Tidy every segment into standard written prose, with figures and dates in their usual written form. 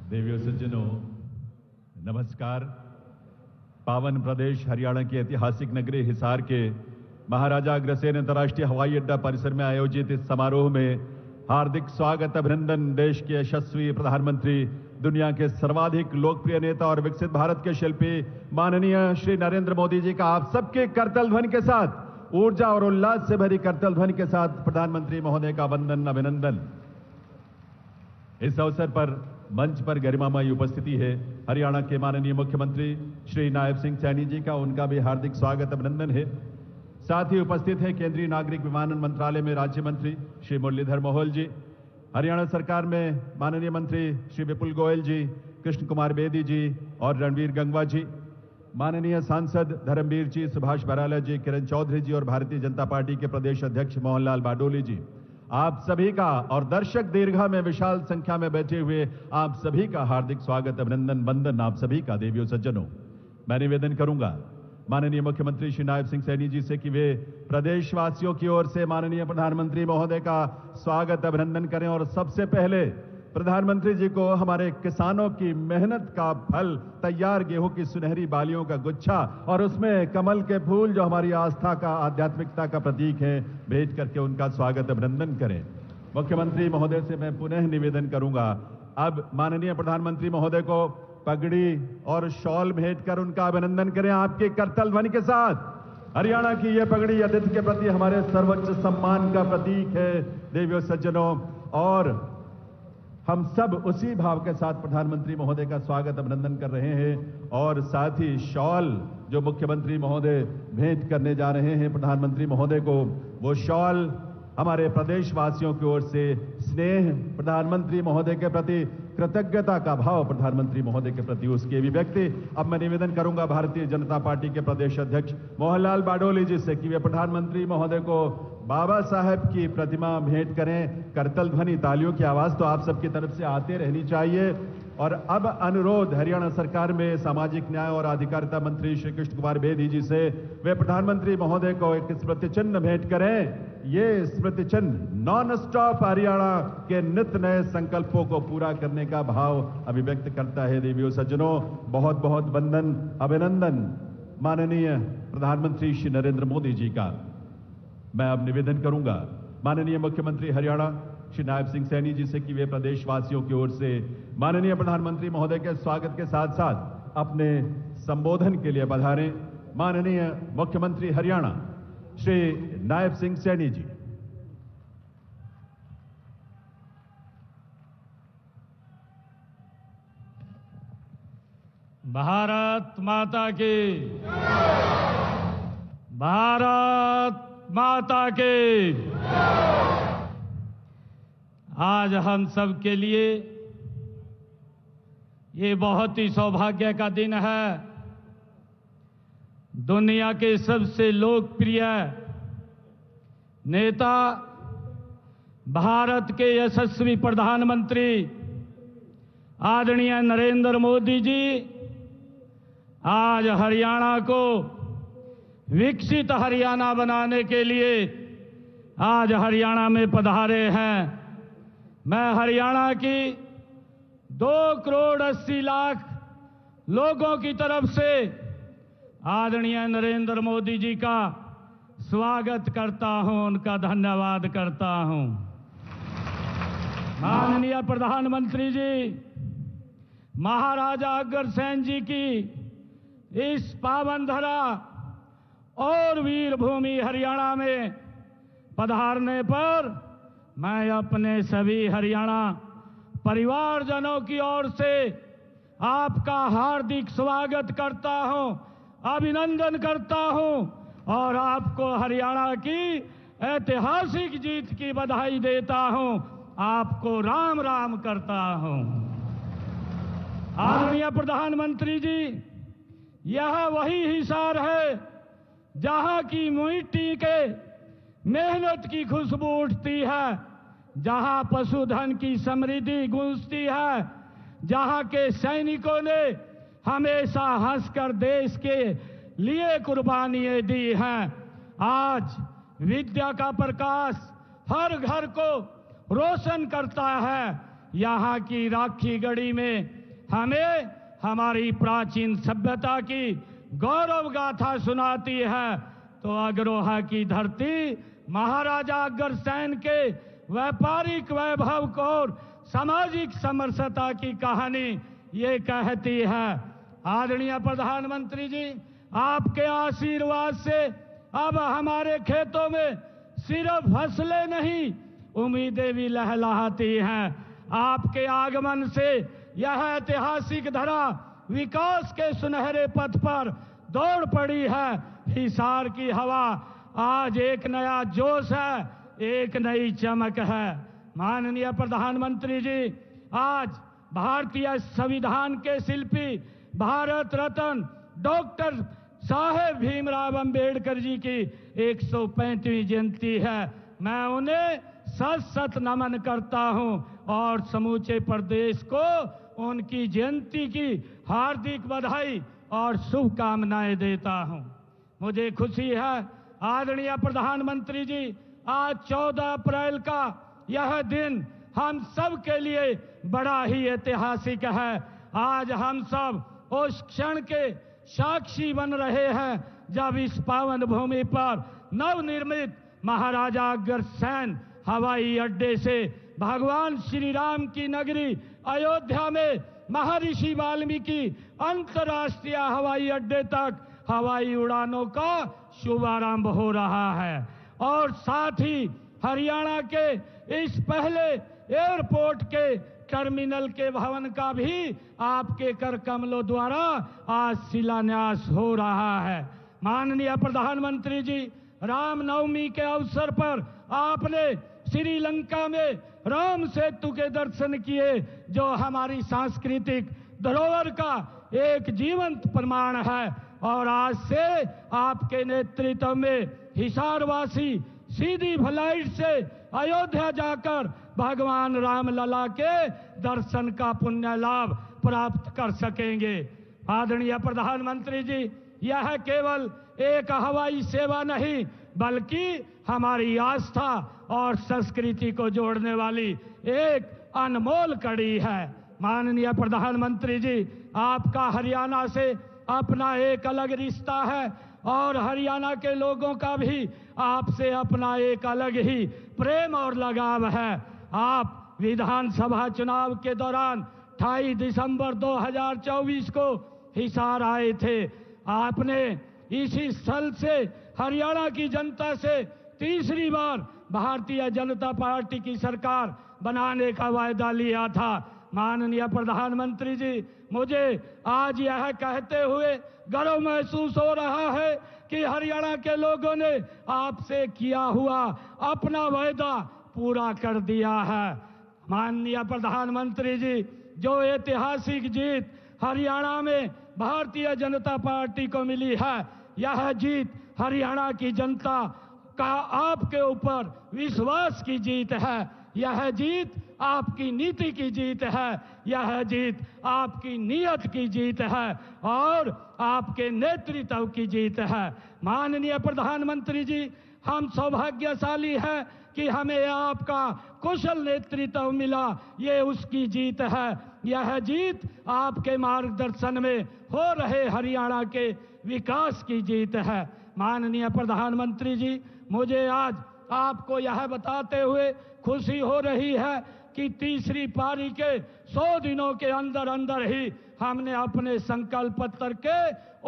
देवियों सज्जनों, नमस्कार। पावन प्रदेश हरियाणा की ऐतिहासिक नगरी हिसार के महाराजा अग्रसेन अंतर्राष्ट्रीय हवाई अड्डा परिसर में आयोजित इस समारोह में हार्दिक स्वागत अभिनंदन। देश के यशस्वी प्रधानमंत्री, दुनिया के सर्वाधिक लोकप्रिय नेता और विकसित भारत के शिल्पी माननीय श्री नरेंद्र मोदी जी का आप सबके करतल ध्वनि के साथ, ऊर्जा और उल्लास से भरी करतल ध्वनि के साथ प्रधानमंत्री महोदय का वंदन अभिनंदन। इस अवसर पर मंच पर गरिमामयी उपस्थिति है हरियाणा के माननीय मुख्यमंत्री श्री नायब सिंह सैनी जी का, उनका भी हार्दिक स्वागत अभिनंदन है। साथ ही उपस्थित है केंद्रीय नागरिक विमानन मंत्रालय में राज्य मंत्री श्री मुरलीधर मोहोल जी, हरियाणा सरकार में माननीय मंत्री श्री विपुल गोयल जी, कृष्ण कुमार बेदी जी और रणवीर गंगवा जी, माननीय सांसद धर्मवीर जी, सुभाष बराला जी, किरण चौधरी जी और भारतीय जनता पार्टी के प्रदेश अध्यक्ष मोहनलाल बाडोली जी, आप सभी का और दर्शक दीर्घा में विशाल संख्या में बैठे हुए आप सभी का हार्दिक स्वागत अभिनंदन वंदन। आप सभी का देवियों सज्जनों, मैं निवेदन करूंगा माननीय मुख्यमंत्री श्री नायब सिंह सैनी जी से कि वे प्रदेशवासियों की ओर से माननीय प्रधानमंत्री महोदय का स्वागत अभिनंदन करें और सबसे पहले प्रधानमंत्री जी को हमारे किसानों की मेहनत का फल, तैयार गेहूं की सुनहरी बालियों का गुच्छा और उसमें कमल के फूल जो हमारी आस्था का, आध्यात्मिकता का प्रतीक है, भेंट करके उनका स्वागत अभिनंदन करें। मुख्यमंत्री महोदय से मैं पुनः निवेदन करूंगा, अब माननीय प्रधानमंत्री महोदय को पगड़ी और शॉल भेंट कर उनका अभिनंदन करें आपके करतल ध्वनि के साथ। हरियाणा की यह पगड़ी अतिथि के प्रति हमारे सर्वोच्च सम्मान का प्रतीक है देवियों सज्जनों, और हम सब उसी भाव के साथ प्रधानमंत्री महोदय का स्वागत अभिनंदन कर रहे हैं। और साथ ही शॉल जो मुख्यमंत्री महोदय भेंट करने जा रहे हैं प्रधानमंत्री महोदय को, वो शॉल हमारे प्रदेशवासियों की ओर से स्नेह, प्रधानमंत्री महोदय के प्रति कृतज्ञता का भाव, प्रधानमंत्री महोदय के प्रति उसकी अभिव्यक्ति। अब मैं निवेदन करूंगा भारतीय जनता पार्टी के प्रदेश अध्यक्ष मोहनलाल बाडोली जी से कि वे प्रधानमंत्री महोदय को बाबा साहेब की प्रतिमा भेंट करें। करतल ध्वनि, तालियों की आवाज तो आप सबकी तरफ से आते रहनी चाहिए। और अब अनुरोध हरियाणा सरकार में सामाजिक न्याय और अधिकारिता मंत्री श्री कृष्ण कुमार बेदी जी से, वे प्रधानमंत्री महोदय को एक स्मृति चिन्ह भेंट करें। ये स्मृति चिन्ह नॉन स्टॉप हरियाणा के नित नए संकल्पों को पूरा करने का भाव अभिव्यक्त करता है। देवियों सज्जनों, बहुत बहुत वंदन अभिनंदन माननीय प्रधानमंत्री श्री नरेंद्र मोदी जी का। मैं अब निवेदन करूंगा माननीय मुख्यमंत्री हरियाणा श्री नायब सिंह सैनी जी से कि वे प्रदेशवासियों की ओर से माननीय प्रधानमंत्री महोदय के स्वागत के साथ साथ अपने संबोधन के लिए पधारें। माननीय मुख्यमंत्री हरियाणा श्री नायब सिंह सैनी जी। भारत माता की, भारत माता की। आज हम सब के लिए ये बहुत ही सौभाग्य का दिन है। दुनिया के सबसे लोकप्रिय नेता, भारत के यशस्वी प्रधानमंत्री आदरणीय नरेंद्र मोदी जी आज हरियाणा को विकसित हरियाणा बनाने के लिए आज हरियाणा में पधारे हैं। मैं हरियाणा की 2,80,00,000 लोगों की तरफ से आदरणीय नरेंद्र मोदी जी का स्वागत करता हूं, उनका धन्यवाद करता हूं। माननीय प्रधानमंत्री जी, महाराजा अग्रसेन जी की इस पावन धरा और वीर भूमि हरियाणा में पधारने पर मैं अपने सभी हरियाणा परिवारजनों की ओर से आपका हार्दिक स्वागत करता हूं, अभिनंदन करता हूं और आपको हरियाणा की ऐतिहासिक जीत की बधाई देता हूं, आपको राम राम करता हूं। आदरणीय प्रधानमंत्री जी, यह वही हिसार है जहां की मिट्टी के मेहनत की खुशबू उठती है, जहां पशुधन की समृद्धि गूंजती है, जहां के सैनिकों ने हमेशा हंसकर देश के लिए कुर्बानियां दी हैं। आज विद्या का प्रकाश हर घर को रोशन करता है। यहाँ की राखी गढ़ी में हमें हमारी प्राचीन सभ्यता की गौरव गाथा सुनाती है, तो अग्रोहा की धरती महाराजा अग्रसेन के व्यापारिक वैभव को और सामाजिक समरसता की कहानी ये कहती है। आदरणीय प्रधानमंत्री जी, आपके आशीर्वाद से अब हमारे खेतों में सिर्फ फसलें नहीं, उम्मीदें भी लहलहाती हैं। आपके आगमन से यह ऐतिहासिक धरा विकास के सुनहरे पथ पर दौड़ पड़ी है। हिसार की हवा आज एक नया जोश है, एक नई चमक है। माननीय प्रधानमंत्री जी, आज भारतीय संविधान के शिल्पी भारत रत्न डॉक्टर साहेब भीमराव अंबेडकर जी की 135वीं जयंती है। मैं उन्हें सत सत नमन करता हूं और समूचे प्रदेश को उनकी जयंती की हार्दिक बधाई और शुभकामनाएं देता हूं। मुझे खुशी है आदरणीय प्रधानमंत्री जी, आज 14 अप्रैल का यह दिन हम सब के लिए बड़ा ही ऐतिहासिक है। आज हम सब उस क्षण के साक्षी बन रहे हैं जब इस पावन भूमि पर नवनिर्मित महाराजा अग्रसेन हवाई अड्डे से भगवान श्री राम की नगरी अयोध्या में महर्षि वाल्मीकि अंतर्राष्ट्रीय हवाई अड्डे तक हवाई उड़ानों का शुभारंभ हो रहा है। और साथ ही हरियाणा के इस पहले एयरपोर्ट के टर्मिनल के भवन का भी आपके कर कमलों द्वारा आज शिलान्यास हो रहा है। माननीय प्रधानमंत्री जी, रामनवमी के अवसर पर आपने श्रीलंका में राम सेतु के दर्शन किए, जो हमारी सांस्कृतिक धरोहर का एक जीवंत प्रमाण है। और आज से आपके नेतृत्व में हिसारवासी सीधी फ्लाइट से अयोध्या जाकर भगवान रामलला के दर्शन का पुण्य लाभ प्राप्त कर सकेंगे। आदरणीय प्रधानमंत्री जी, यह केवल एक हवाई सेवा नहीं बल्कि हमारी आस्था और संस्कृति को जोड़ने वाली एक अनमोल कड़ी है। माननीय प्रधानमंत्री जी, आपका हरियाणा से अपना एक अलग रिश्ता है और हरियाणा के लोगों का भी आपसे अपना एक अलग ही प्रेम और लगाव है। आप विधानसभा चुनाव के दौरान 28 दिसंबर 2024 को हिसार आए थे। आपने इसी स्थल से हरियाणा की जनता से तीसरी बार भारतीय जनता पार्टी की सरकार बनाने का वायदा लिया था। माननीय प्रधानमंत्री जी, मुझे आज यह कहते हुए गर्व महसूस हो रहा है कि हरियाणा के लोगों ने आपसे किया हुआ अपना वायदा पूरा कर दिया है। माननीय प्रधानमंत्री जी, जो ऐतिहासिक जीत हरियाणा में भारतीय जनता पार्टी को मिली है, यह जीत हरियाणा की जनता का आपके ऊपर विश्वास की जीत है। यह जीत आपकी नीति की जीत है। यह जीत आपकी नीयत की जीत है और आपके नेतृत्व की जीत है। माननीय प्रधानमंत्री जी, हम सौभाग्यशाली हैं कि हमें आपका कुशल नेतृत्व मिला, ये उसकी जीत है। यह जीत आपके मार्गदर्शन में हो रहे हरियाणा के विकास की जीत है। माननीय प्रधानमंत्री जी, मुझे आज आपको यह बताते हुए खुशी हो रही है कि तीसरी पारी के 100 दिनों के अंदर अंदर ही हमने अपने संकल्प पत्र के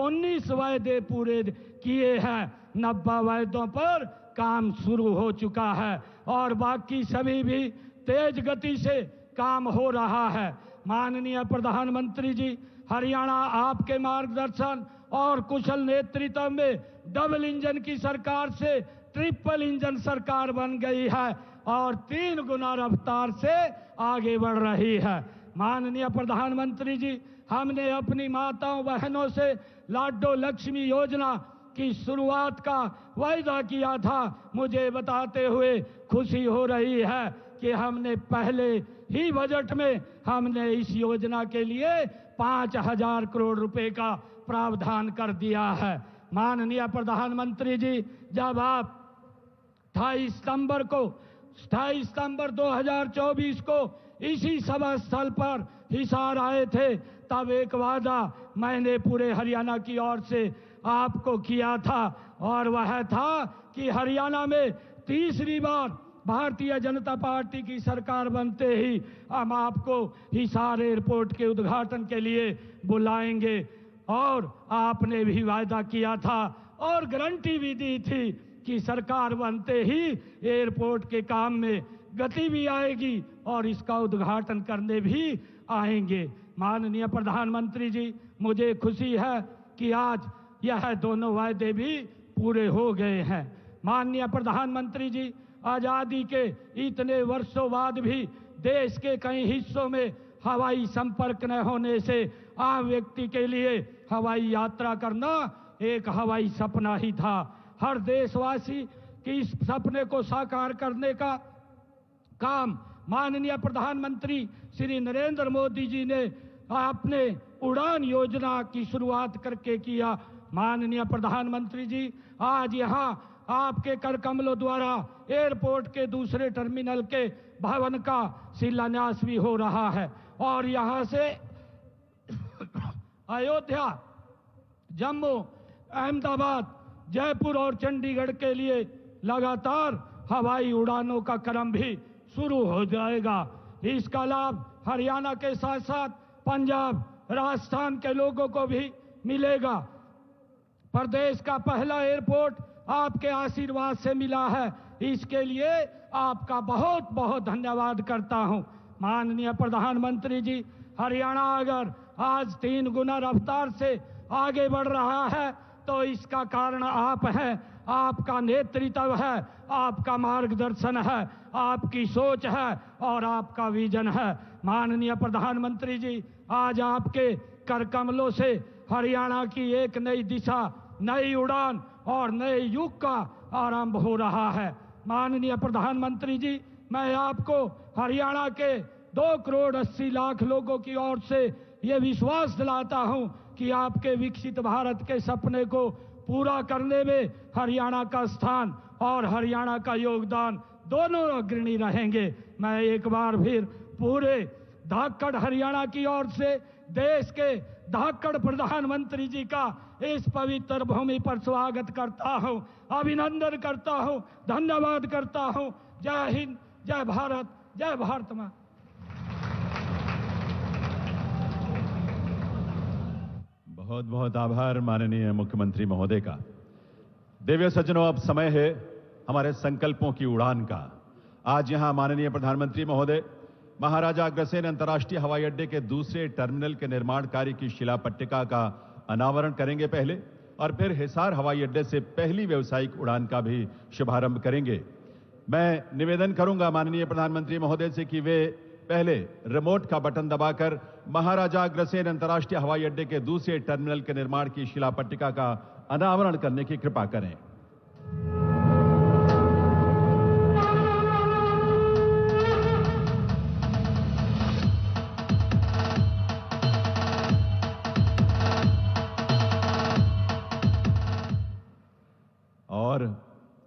19 वायदे पूरे किए हैं। 90 वायदों पर काम शुरू हो चुका है और बाकी सभी भी तेज गति से काम हो रहा है। माननीय प्रधानमंत्री जी, हरियाणा आपके मार्गदर्शन और कुशल नेतृत्व में डबल इंजन की सरकार से ट्रिपल इंजन सरकार बन गई है और 3 गुना रफ्तार से आगे बढ़ रही है। माननीय प्रधानमंत्री जी, हमने अपनी माताओं बहनों से लाडो लक्ष्मी योजना की शुरुआत का वायदा किया था। मुझे बताते हुए खुशी हो रही है कि हमने पहले ही बजट में हमने इस योजना के लिए 5000 करोड़ रुपए का प्रावधान कर दिया है। माननीय प्रधानमंत्री जी, जब आप 28 सितंबर 2024 को इसी सभा स्थल पर हिसार आए थे, तब एक वादा मैंने पूरे हरियाणा की ओर से आपको किया था, और वह था कि हरियाणा में तीसरी बार भारतीय जनता पार्टी की सरकार बनते ही हम आपको हिसार एयरपोर्ट के उद्घाटन के लिए बुलाएंगे। और आपने भी वायदा किया था और गारंटी भी दी थी कि सरकार बनते ही एयरपोर्ट के काम में गति भी आएगी और इसका उद्घाटन करने भी आएंगे। माननीय प्रधानमंत्री जी, मुझे खुशी है कि आज यह दोनों वायदे भी पूरे हो गए हैं। माननीय प्रधानमंत्री जी, आजादी के इतने वर्षों बाद भी देश के कई हिस्सों में हवाई संपर्क न होने से आम व्यक्ति के लिए हवाई यात्रा करना एक हवाई सपना ही था। हर देशवासी की इस सपने को साकार करने का काम माननीय प्रधानमंत्री श्री नरेंद्र मोदी जी ने अपने उड़ान योजना की शुरुआत करके किया। माननीय प्रधानमंत्री जी, आज यहाँ आपके कर कमलों द्वारा एयरपोर्ट के दूसरे टर्मिनल के भवन का शिलान्यास भी हो रहा है और यहाँ से अयोध्या, जम्मू, अहमदाबाद, जयपुर और चंडीगढ़ के लिए लगातार हवाई उड़ानों का क्रम भी शुरू हो जाएगा। इसका लाभ हरियाणा के साथ साथ पंजाब, राजस्थान के लोगों को भी मिलेगा। प्रदेश का पहला एयरपोर्ट आपके आशीर्वाद से मिला है, इसके लिए आपका बहुत बहुत धन्यवाद करता हूं। माननीय प्रधानमंत्री जी, हरियाणा अगर आज 3 गुना रफ्तार से आगे बढ़ रहा है तो इसका कारण आप हैं, आपका नेतृत्व है, आपका मार्गदर्शन है, आपकी सोच है और आपका विजन है। माननीय प्रधानमंत्री जी, आज आपके कर कमलों से हरियाणा की एक नई दिशा, नई उड़ान और नए युग का आरंभ हो रहा है। माननीय प्रधानमंत्री जी, मैं आपको हरियाणा के 2 करोड़ 80 लाख लोगों की ओर से ये विश्वास दिलाता हूं कि आपके विकसित भारत के सपने को पूरा करने में हरियाणा का स्थान और हरियाणा का योगदान दोनों अग्रणी रहेंगे। मैं एक बार फिर पूरे धाकड़ हरियाणा की ओर से देश के धाकड़ प्रधानमंत्री जी का इस पवित्र भूमि पर स्वागत करता हूं, अभिनंदन करता हूं, धन्यवाद करता हूं। जय हिंद, जय भारत, जय भारत मां। बहुत बहुत आभार माननीय मुख्यमंत्री महोदय का। देवी सज्जनों, अब समय है हमारे संकल्पों की उड़ान का। आज यहां माननीय प्रधानमंत्री महोदय महाराजा अग्रसेन अंतर्राष्ट्रीय हवाई अड्डे के दूसरे टर्मिनल के निर्माण कार्य की शिला पट्टिका का अनावरण करेंगे पहले, और फिर हिसार हवाई अड्डे से पहली व्यावसायिक उड़ान का भी शुभारंभ करेंगे। मैं निवेदन करूंगा माननीय प्रधानमंत्री महोदय से कि वे पहले रिमोट का बटन दबाकर महाराजा अग्रसेन अंतर्राष्ट्रीय हवाई अड्डे के दूसरे टर्मिनल के निर्माण की शिला पट्टिका का अनावरण करने की कृपा करें। और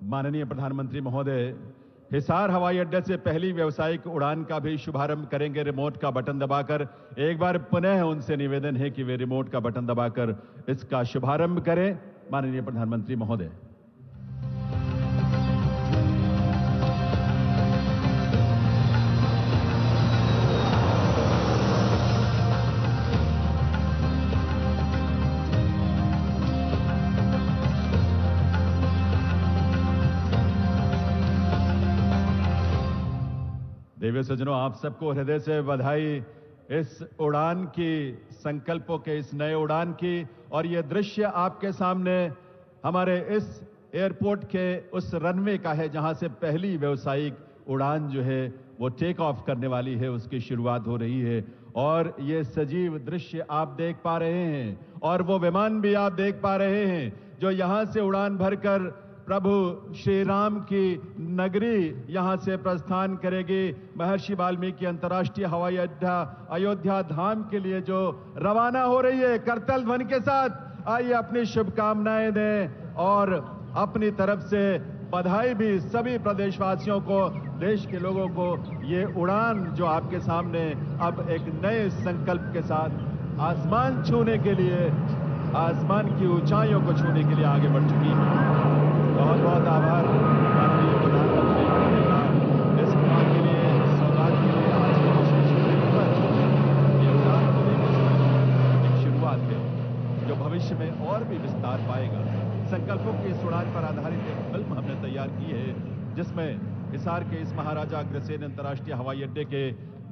माननीय प्रधानमंत्री महोदय हिसार हवाई अड्डे से पहली व्यावसायिक उड़ान का भी शुभारंभ करेंगे रिमोट का बटन दबाकर। एक बार पुनः उनसे निवेदन है कि वे रिमोट का बटन दबाकर इसका शुभारंभ करें। माननीय प्रधानमंत्री महोदय। देवी सज्जनों, आप सबको हृदय से बधाई इस उड़ान की, संकल्पों के इस नए उड़ान की। और ये दृश्य आपके सामने हमारे इस एयरपोर्ट के उस रनवे का है जहां से पहली व्यावसायिक उड़ान जो है वो टेक ऑफ करने वाली है, उसकी शुरुआत हो रही है। और ये सजीव दृश्य आप देख पा रहे हैं और वो विमान भी आप देख पा रहे हैं जो यहां से उड़ान भरकर प्रभु श्री राम की नगरी यहां से प्रस्थान करेगी। महर्षि वाल्मीकि अंतर्राष्ट्रीय हवाई अड्डा अयोध्या धाम के लिए जो रवाना हो रही है करतल ध्वनि के साथ। आइए अपनी शुभकामनाएं दें और अपनी तरफ से बधाई भी सभी प्रदेशवासियों को, देश के लोगों को। ये उड़ान जो आपके सामने अब एक नए संकल्प के साथ आसमान छूने के लिए, आसमान की ऊंचाइयों को छूने के लिए आगे बढ़ चुकी है। बहुत बहुत आभार माननीय प्रधानमंत्री मोदी का इस उड़ान के लिए, सौगात के लिए। आज के विशेष दिन पर ये उड़ान को लेकर एक शुरुआत है जो भविष्य में और भी विस्तार पाएगा। संकल्पों की इस उड़ान पर आधारित एक फिल्म हमने तैयार की है जिसमें हिसार के इस महाराजा अग्रसेन अंतर्राष्ट्रीय हवाई अड्डे के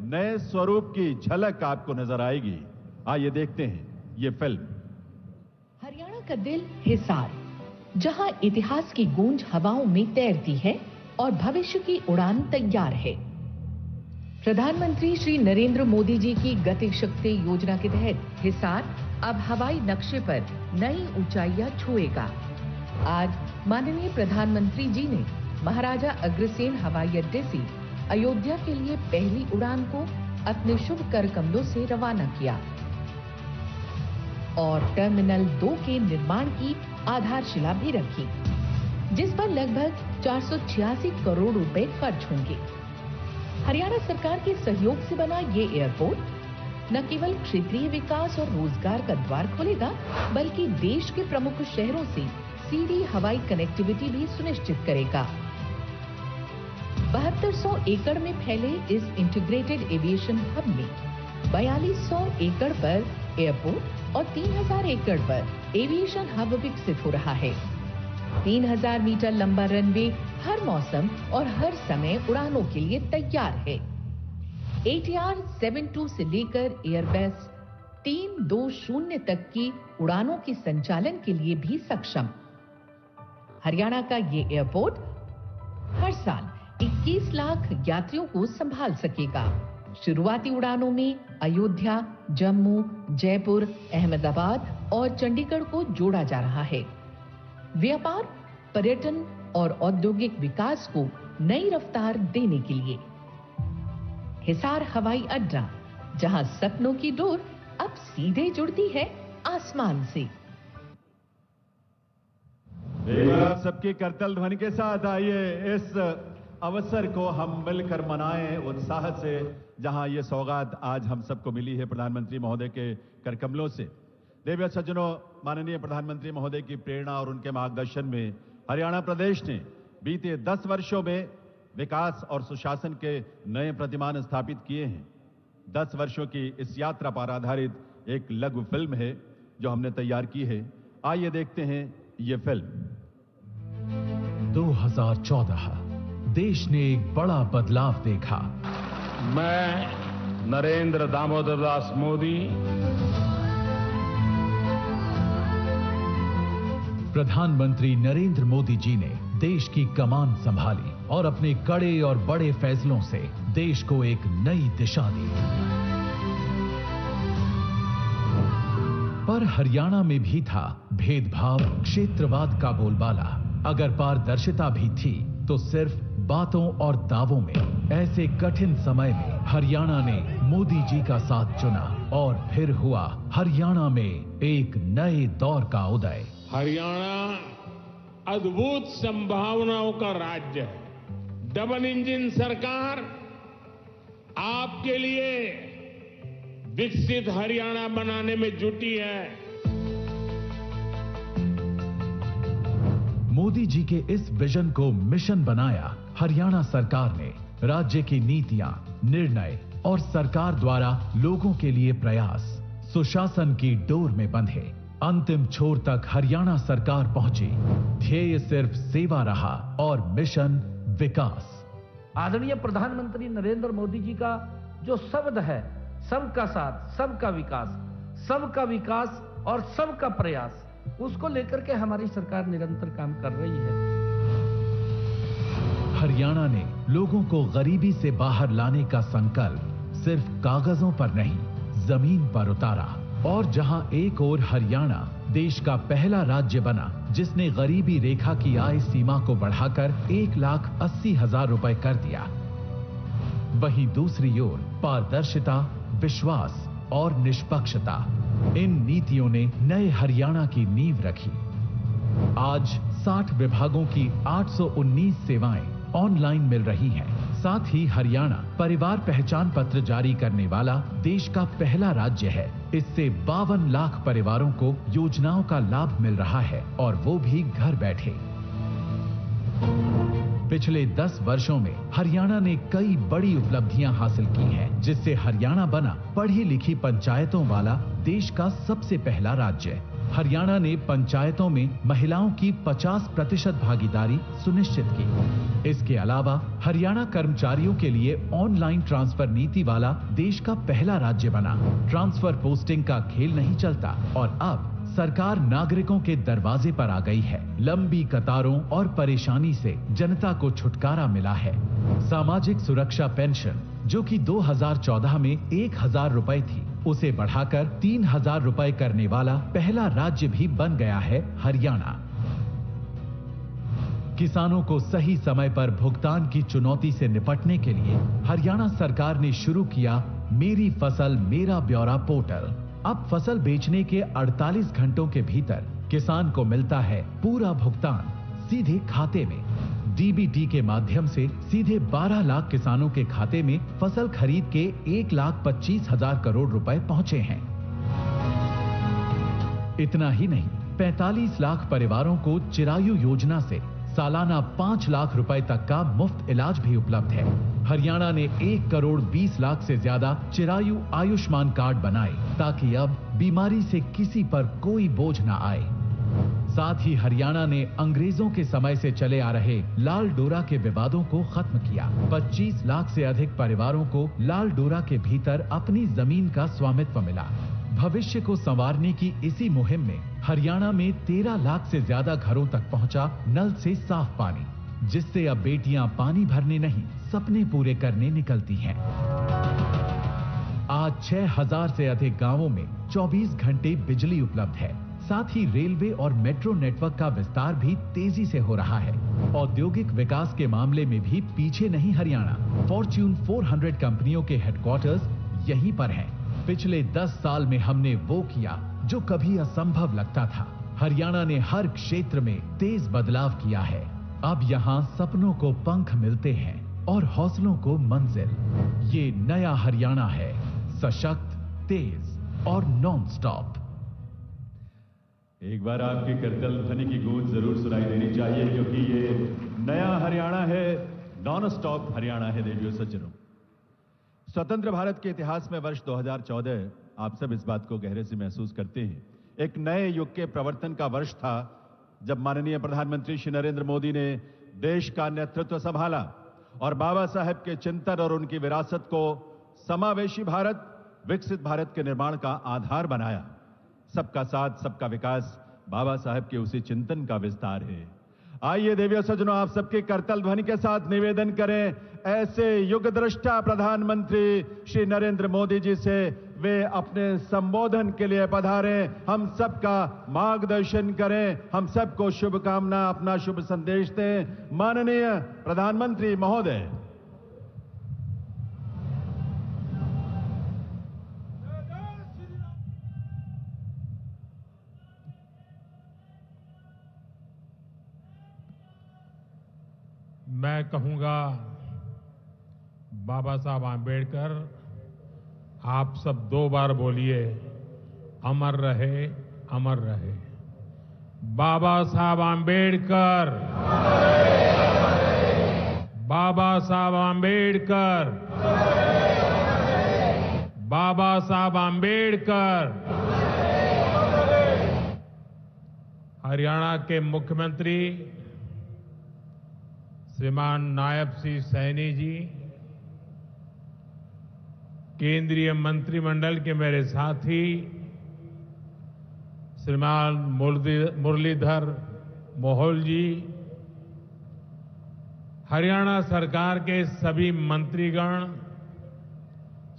नए स्वरूप की झलक आपको नजर आएगी। आइए देखते हैं ये फिल्म। हरियाणा का दिल हिसार, जहां इतिहास की गूंज हवाओं में तैरती है और भविष्य की उड़ान तैयार है। प्रधानमंत्री श्री नरेंद्र मोदी जी की गति शक्ति योजना के तहत हिसार अब हवाई नक्शे पर नई ऊंचाइयां छुएगा। आज माननीय प्रधानमंत्री जी ने महाराजा अग्रसेन हवाई अड्डे से अयोध्या के लिए पहली उड़ान को अपने शुभ कर कमलों से रवाना किया और टर्मिनल 2 के निर्माण की आधारशिला भी रखी, जिस पर लगभग 486 करोड़ रुपए खर्च होंगे। हरियाणा सरकार के सहयोग से बना ये एयरपोर्ट न केवल क्षेत्रीय विकास और रोजगार का द्वार खोलेगा, बल्कि देश के प्रमुख शहरों से सीधी हवाई कनेक्टिविटी भी सुनिश्चित करेगा। 7200 एकड़ में फैले इस इंटीग्रेटेड एविएशन हब में 4200 एकड़ पर एयरपोर्ट और 3000 एकड़ पर एविएशन हब विकसित हो रहा है। 3000 मीटर लंबा रनवे हर मौसम और हर समय उड़ानों के लिए तैयार है। ATR 72 से लेकर एयरबस 320 तक की उड़ानों के संचालन के लिए भी सक्षम। हरियाणा का ये एयरपोर्ट हर साल 21 लाख यात्रियों को संभाल सकेगा। शुरुआती उड़ानों में अयोध्या, जम्मू, जयपुर, अहमदाबाद और चंडीगढ़ को जोड़ा जा रहा है। व्यापार, पर्यटन और औद्योगिक विकास को नई रफ्तार देने के लिए हिसार हवाई अड्डा, जहां सपनों की डोर अब सीधे जुड़ती है आसमान से। आप सबकी करतल ध्वनि के साथ आइए इस अवसर को हम मिलकर मनाएं उत्साह से, जहां ये सौगात आज हम सबको मिली है प्रधानमंत्री महोदय के करकमलों से। देवी सज्जनों, माननीय प्रधानमंत्री महोदय की प्रेरणा और उनके मार्गदर्शन में हरियाणा प्रदेश ने बीते 10 वर्षों में विकास और सुशासन के नए प्रतिमान स्थापित किए हैं। 10 वर्षों की इस यात्रा पर आधारित एक लघु फिल्म है जो हमने तैयार की है। आइए देखते हैं ये फिल्म। 2014 देश ने एक बड़ा बदलाव देखा। मैं नरेंद्र दामोदर दास मोदी प्रधानमंत्री नरेंद्र मोदी जी ने देश की कमान संभाली और अपने कड़े और बड़े फैसलों से देश को एक नई दिशा दी। पर हरियाणा में भी था भेदभाव, क्षेत्रवाद का बोलबाला। अगर पारदर्शिता भी थी तो सिर्फ बातों और दावों में। ऐसे कठिन समय में हरियाणा ने मोदी जी का साथ चुना और फिर हुआ हरियाणा में एक नए दौर का उदय। हरियाणा अद्भुत संभावनाओं का राज्य है। डबल इंजन सरकार आपके लिए विकसित हरियाणा बनाने में जुटी है। मोदी जी के इस विजन को मिशन बनाया हरियाणा सरकार ने। राज्य की नीतियां, निर्णय और सरकार द्वारा लोगों के लिए प्रयास सुशासन की डोर में बंधे। अंतिम छोर तक हरियाणा सरकार पहुंची। ध्येय सिर्फ सेवा रहा और मिशन विकास। आदरणीय प्रधानमंत्री नरेंद्र मोदी जी का जो शब्द है, सबका साथ, सबका विकास और सबका प्रयास, उसको लेकर के हमारी सरकार निरंतर काम कर रही है। हरियाणा ने लोगों को गरीबी से बाहर लाने का संकल्प सिर्फ कागजों पर नहीं, जमीन पर उतारा। और जहां एक ओर हरियाणा देश का पहला राज्य बना जिसने गरीबी रेखा की आय सीमा को बढ़ाकर 1,80,000 रुपए कर दिया, वहीं दूसरी ओर पारदर्शिता, विश्वास और निष्पक्षता, इन नीतियों ने नए हरियाणा की नींव रखी। आज 60 विभागों की 819 सेवाएं ऑनलाइन मिल रही हैं। साथ ही हरियाणा परिवार पहचान पत्र जारी करने वाला देश का पहला राज्य है। इससे 52 लाख परिवारों को योजनाओं का लाभ मिल रहा है और वो भी घर बैठे। पिछले 10 वर्षों में हरियाणा ने कई बड़ी उपलब्धियां हासिल की हैं, जिससे हरियाणा बना पढ़ी लिखी पंचायतों वाला देश का सबसे पहला राज्य। हरियाणा ने पंचायतों में महिलाओं की 50% भागीदारी सुनिश्चित की। इसके अलावा हरियाणा कर्मचारियों के लिए ऑनलाइन ट्रांसफर नीति वाला देश का पहला राज्य बना। ट्रांसफर पोस्टिंग का खेल नहीं चलता और अब सरकार नागरिकों के दरवाजे पर आ गई है। लंबी कतारों और परेशानी से जनता को छुटकारा मिला है। सामाजिक सुरक्षा पेंशन जो कि 2014 में 1000 रुपए थी, उसे बढ़ाकर 3000 रुपए करने वाला पहला राज्य भी बन गया है हरियाणा। किसानों को सही समय पर भुगतान की चुनौती से निपटने के लिए हरियाणा सरकार ने शुरू किया मेरी फसल मेरा ब्यौरा पोर्टल। अब फसल बेचने के 48 घंटों के भीतर किसान को मिलता है पूरा भुगतान सीधे खाते में। डीबीटी के माध्यम से सीधे 12 लाख किसानों के खाते में फसल खरीद के 1,25,000 करोड़ रुपए पहुंचे हैं। इतना ही नहीं, 45 लाख परिवारों को चिरायु योजना से सालाना 5 लाख रुपए तक का मुफ्त इलाज भी उपलब्ध है। हरियाणा ने 1 करोड़ 20 लाख से ज्यादा चिरायु आयुष्मान कार्ड बनाए ताकि अब बीमारी से किसी पर कोई बोझ न आए। साथ ही हरियाणा ने अंग्रेजों के समय से चले आ रहे लाल डोरा के विवादों को खत्म किया। 25 लाख से अधिक परिवारों को लाल डोरा के भीतर अपनी जमीन का स्वामित्व मिला। भविष्य को संवारने की इसी मुहिम में हरियाणा में 13 लाख से ज्यादा घरों तक पहुंचा नल से साफ पानी, जिससे अब बेटियां पानी भरने नहीं सपने पूरे करने निकलती हैं। आज 6000 से अधिक गांवों में 24 घंटे बिजली उपलब्ध है। साथ ही रेलवे और मेट्रो नेटवर्क का विस्तार भी तेजी से हो रहा है। औद्योगिक विकास के मामले में भी पीछे नहीं हरियाणा। फॉर्च्यून 400 कंपनियों के हेडक्वार्टर्स यहीं पर हैं। पिछले 10 साल में हमने वो किया जो कभी असंभव लगता था। हरियाणा ने हर क्षेत्र में तेज बदलाव किया है। अब यहाँ सपनों को पंख मिलते हैं और हौसलों को मंजिल। ये नया हरियाणा है, सशक्त, तेज और नॉन स्टॉप। एक बार आपकी करतल ध्वनि की गूंज जरूर सुनाई देनी चाहिए, क्योंकि ये नया हरियाणा है, नॉन स्टॉप हरियाणा है। देवियों सज्जनों, स्वतंत्र भारत के इतिहास में वर्ष 2014 आप सब इस बात को गहरे से महसूस करते हैं। एक नए युग के प्रवर्तन का वर्ष था जब माननीय प्रधानमंत्री श्री नरेंद्र मोदी ने देश का नेतृत्व संभाला और बाबा साहेब के चिंतन और उनकी विरासत को समावेशी भारत, विकसित भारत के निर्माण का आधार बनाया। सबका साथ सबका विकास बाबा साहेब के उसी चिंतन का विस्तार है। आइए देवियों सज्जनों, आप सबके करतल ध्वनि के साथ निवेदन करें ऐसे युग दृष्टा प्रधानमंत्री श्री नरेंद्र मोदी जी से वे अपने संबोधन के लिए पधारें, हम सबका मार्गदर्शन करें, हम सबको शुभकामना, अपना शुभ संदेश दें। माननीय प्रधानमंत्री महोदय। मैं कहूंगा, बाबा साहब आंबेडकर, आप सब 2 बार बोलिए, अमर रहे, अमर रहे। बाबा साहब आंबेडकर, बाबा साहब आंबेडकर, बाबा साहब आंबेडकर। हरियाणा के मुख्यमंत्री श्रीमान नायब सिंह सैनी जी, केंद्रीय मंत्रिमंडल के मेरे साथी श्रीमान मुरलीधर मोहोल जी, हरियाणा सरकार के सभी मंत्रीगण,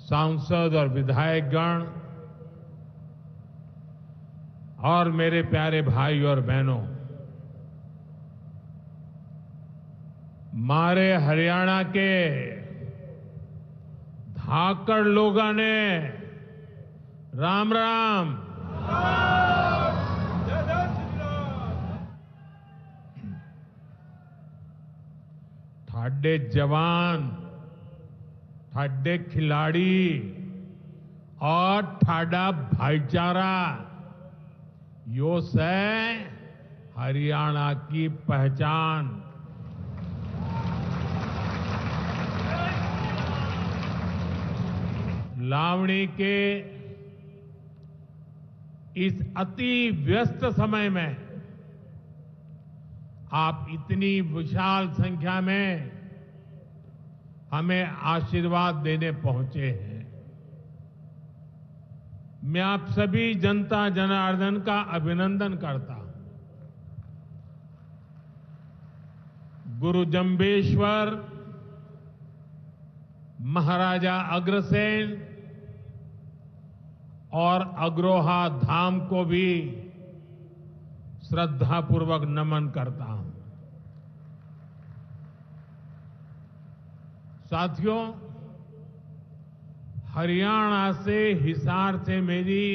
सांसद और विधायकगण और मेरे प्यारे भाई और बहनों, हमारे हरियाणा के धाकड़ लोगों ने राम राम। ठाडे जवान, ठाडे खिलाड़ी और ठाडा भाईचारा यो से हरियाणा की पहचान। लावणी के इस अति व्यस्त समय में आप इतनी विशाल संख्या में हमें आशीर्वाद देने पहुंचे हैं। मैं आप सभी जनता जनार्दन का अभिनंदन करता हूं। गुरु जंबेश्वर, महाराजा अग्रसेन और अग्रोहा धाम को भी श्रद्धापूर्वक नमन करता हूं। साथियों, हरियाणा से, हिसार से मेरी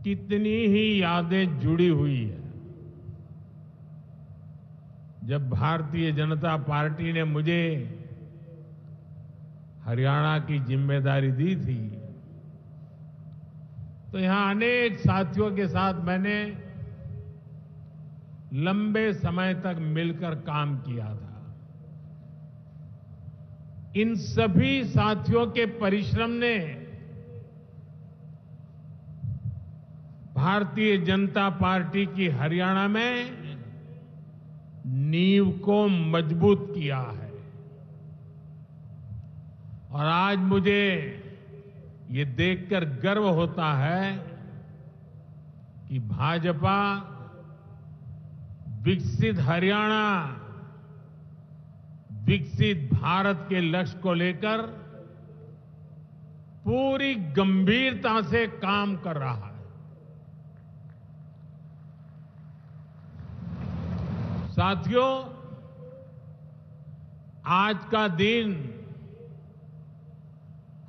कितनी ही यादें जुड़ी हुई है। जब भारतीय जनता पार्टी ने मुझे हरियाणा की जिम्मेदारी दी थी, तो यहां अनेक साथियों के साथ मैंने लंबे समय तक मिलकर काम किया था। इन सभी साथियों के परिश्रम ने भारतीय जनता पार्टी की हरियाणा में नींव को मजबूत किया है। और आज मुझे ये देखकर गर्व होता है कि भाजपा विकसित हरियाणा, विकसित भारत के लक्ष्य को लेकर पूरी गंभीरता से काम कर रहा है। साथियों, आज का दिन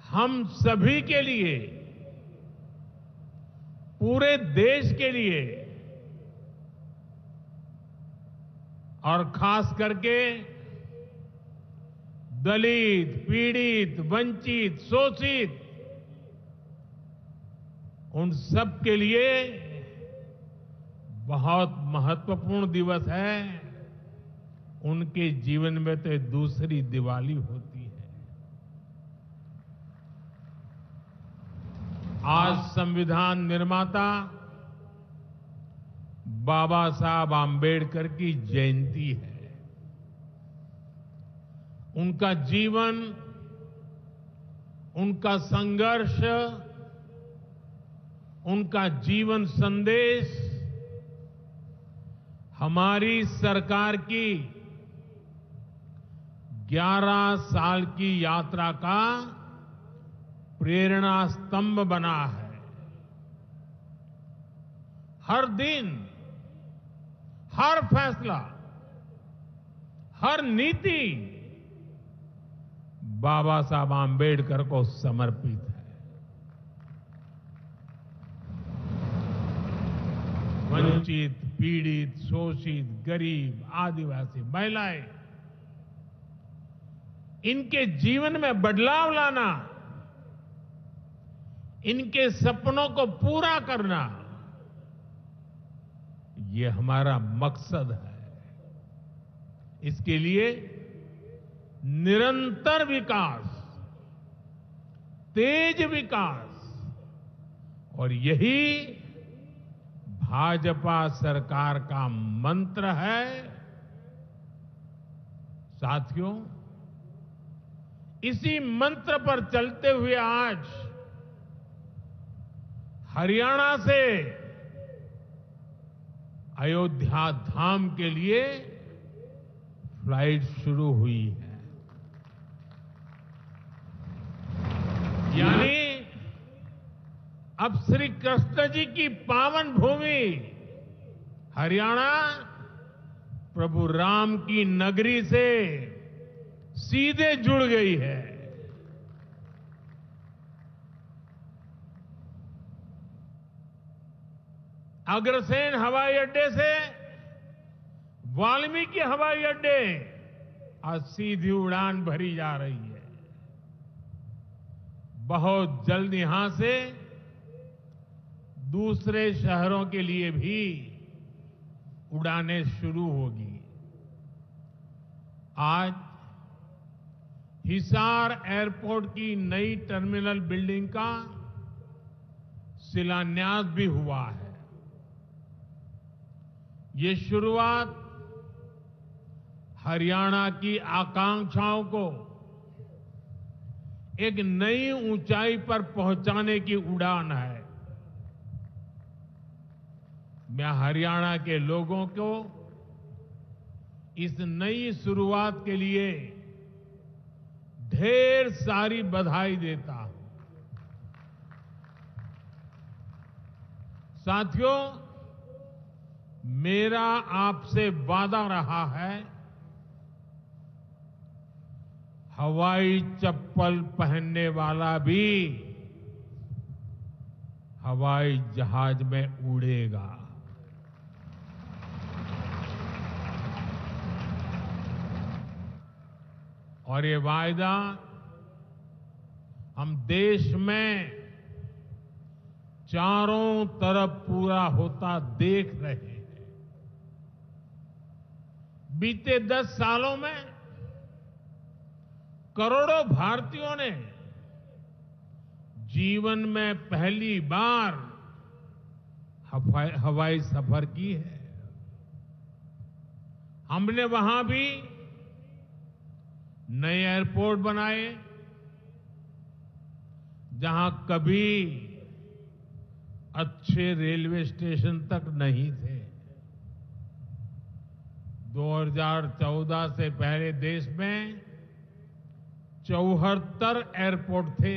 हम सभी के लिए, पूरे देश के लिए और खास करके दलित, पीड़ित, वंचित, शोषित, उन सब के लिए बहुत महत्वपूर्ण दिवस है। उनके जीवन में तो दूसरी दिवाली होती है। आज संविधान निर्माता बाबा साहब आंबेडकर की जयंती है। उनका जीवन, उनका संघर्ष, उनका जीवन संदेश हमारी सरकार की 11 साल की यात्रा का प्रेरणा स्तंभ बना है। हर दिन, हर फैसला, हर नीति बाबा साहब आंबेडकर को समर्पित है। वंचित, पीड़ित, शोषित, गरीब, आदिवासी, महिलाएं, इनके जीवन में बदलाव लाना, इनके सपनों को पूरा करना, ये हमारा मकसद है। इसके लिए निरंतर विकास, तेज विकास, और यही भाजपा सरकार का मंत्र है। साथियों, इसी मंत्र पर चलते हुए आज हरियाणा से अयोध्या धाम के लिए फ्लाइट शुरू हुई है। यानी अब श्री कृष्ण जी की पावन भूमि हरियाणा प्रभु राम की नगरी से सीधे जुड़ गई है। अग्रसेन हवाई अड्डे से वाल्मीकि हवाई अड्डे आज सीधी उड़ान भरी जा रही है। बहुत जल्द यहां से दूसरे शहरों के लिए भी उड़ानें शुरू होगी। आज हिसार एयरपोर्ट की नई टर्मिनल बिल्डिंग का शिलान्यास भी हुआ है। ये शुरुआत हरियाणा की आकांक्षाओं को एक नई ऊंचाई पर पहुंचाने की उड़ान है। मैं हरियाणा के लोगों को इस नई शुरुआत के लिए ढेर सारी बधाई देता हूं। साथियों, मेरा आपसे वादा रहा है, हवाई चप्पल पहनने वाला भी हवाई जहाज में उड़ेगा। और ये वायदा हम देश में चारों तरफ पूरा होता देख रहे हैं। बीते 10 सालों में करोड़ों भारतीयों ने जीवन में पहली बार हवाई सफर की है। हमने वहां भी नए एयरपोर्ट बनाए जहां कभी अच्छे रेलवे स्टेशन तक नहीं थे। 2014 से पहले देश में 74 एयरपोर्ट थे।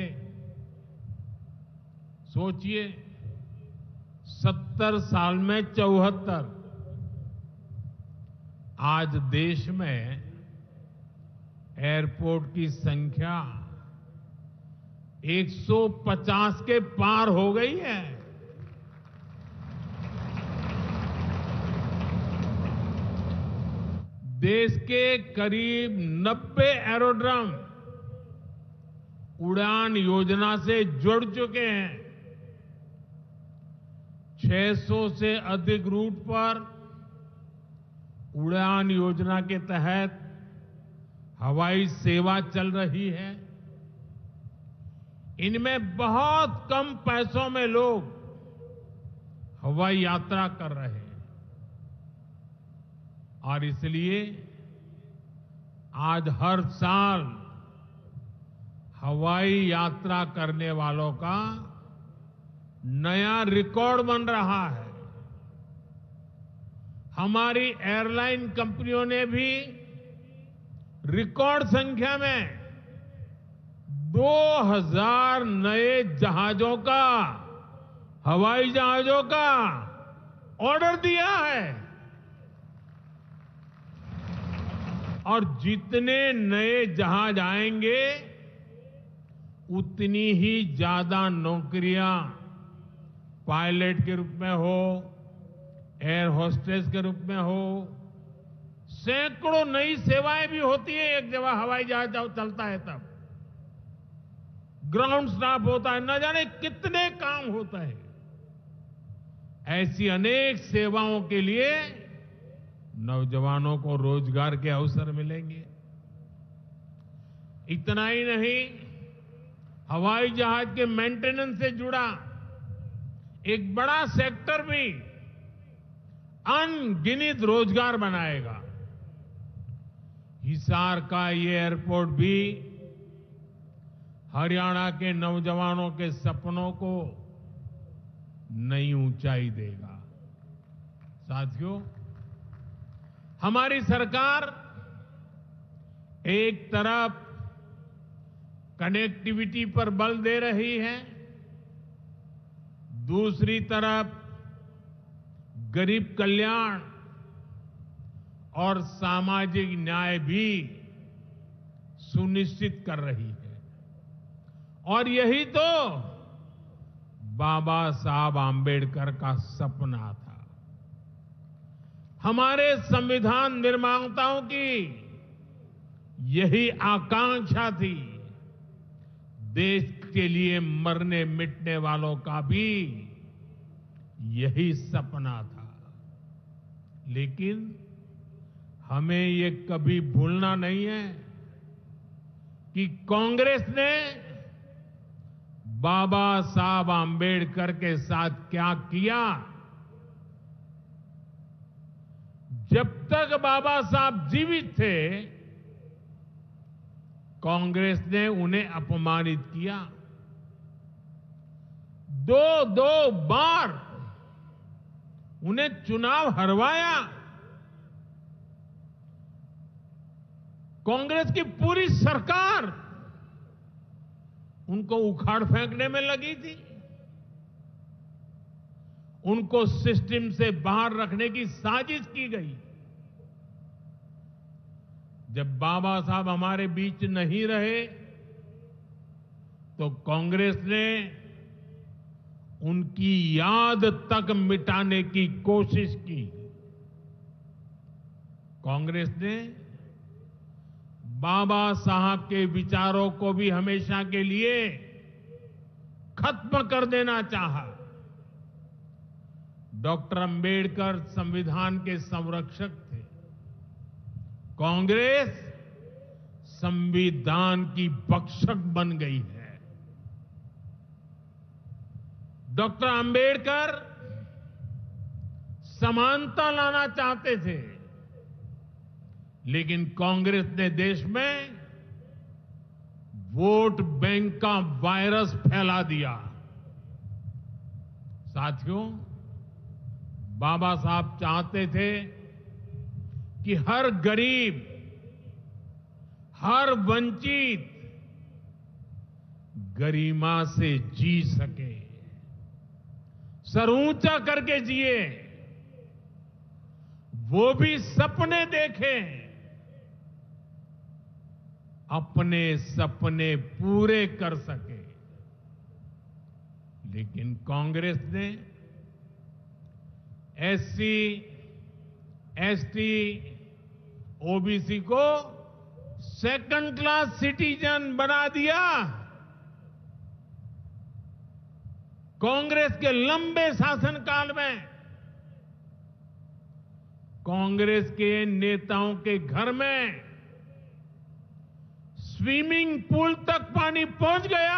सोचिए, 70 साल में 74। आज देश में एयरपोर्ट की संख्या 150 के पार हो गई है। देश के करीब 90 एरोड्रम उड़ान योजना से जुड़ चुके हैं। 600 से अधिक रूट पर उड़ान योजना के तहत हवाई सेवा चल रही है। इनमें बहुत कम पैसों में लोग हवाई यात्रा कर रहे हैं और इसलिए आज हर साल हवाई यात्रा करने वालों का नया रिकॉर्ड बन रहा है। हमारी एयरलाइन कंपनियों ने भी रिकॉर्ड संख्या में 2000 नए जहाजों का, हवाई जहाजों का ऑर्डर दिया है। और जितने नए जहाज आएंगे उतनी ही ज्यादा नौकरियां पायलट के रूप में हो, एयर होस्टेस के रूप में हो, सैकड़ों नई सेवाएं भी होती है। एक जगह हवाई जहाज चलता है तब ग्राउंड स्टाफ होता है, न जाने कितने काम होता है। ऐसी अनेक सेवाओं के लिए नौजवानों को रोजगार के अवसर मिलेंगे। इतना ही नहीं, हवाई जहाज के मेंटेनेंस से जुड़ा एक बड़ा सेक्टर भी अनगिनत रोजगार बनाएगा। हिसार का ये एयरपोर्ट भी हरियाणा के नौजवानों के सपनों को नई ऊंचाई देगा। साथियों, हमारी सरकार एक तरफ कनेक्टिविटी पर बल दे रही है, दूसरी तरफ गरीब कल्याण और सामाजिक न्याय भी सुनिश्चित कर रही है। और यही तो बाबा साहब आंबेडकर का सपना था। हमारे संविधान निर्माताओं की यही आकांक्षा थी। देश के लिए मरने मिटने वालों का भी यही सपना था। लेकिन हमें ये कभी भूलना नहीं है कि कांग्रेस ने बाबा साहब आंबेडकर के साथ क्या किया। जब तक बाबा साहब जीवित थे, कांग्रेस ने उन्हें अपमानित किया। दो बार उन्हें चुनाव हरवाया। कांग्रेस की पूरी सरकार उनको उखाड़ फेंकने में लगी थी। उनको सिस्टम से बाहर रखने की साजिश की गई। जब बाबा साहब हमारे बीच नहीं रहे तो कांग्रेस ने उनकी याद तक मिटाने की कोशिश की। कांग्रेस ने बाबा साहब के विचारों को भी हमेशा के लिए खत्म कर देना चाहा। डॉक्टर अंबेडकर संविधान के संरक्षक थे। कांग्रेस संविधान की भक्षक बन गई है। डॉक्टर अंबेडकर समानता लाना चाहते थे, लेकिन कांग्रेस ने देश में वोट बैंक का वायरस फैला दिया। साथियों, बाबा साहब चाहते थे कि हर गरीब, हर वंचित गरिमा से जी सके, सर ऊंचा करके जिए, वो भी सपने देखें, अपने सपने पूरे कर सके। लेकिन कांग्रेस ने एससी, एसटी, ओबीसी को सेकंड क्लास सिटीजन बना दिया। कांग्रेस के लंबे शासनकाल में कांग्रेस के नेताओं के घर में स्विमिंग पूल तक पानी पहुंच गया,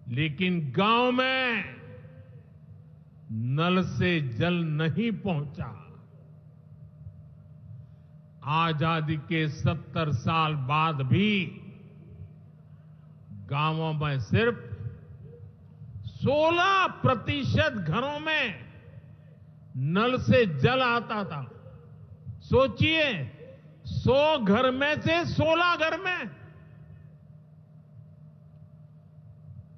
लेकिन गांव में नल से जल नहीं पहुंचा। आजादी के 70 साल बाद भी गांवों में सिर्फ 16% घरों में नल से जल आता था। सोचिए, 100 घर में से 16 घर में।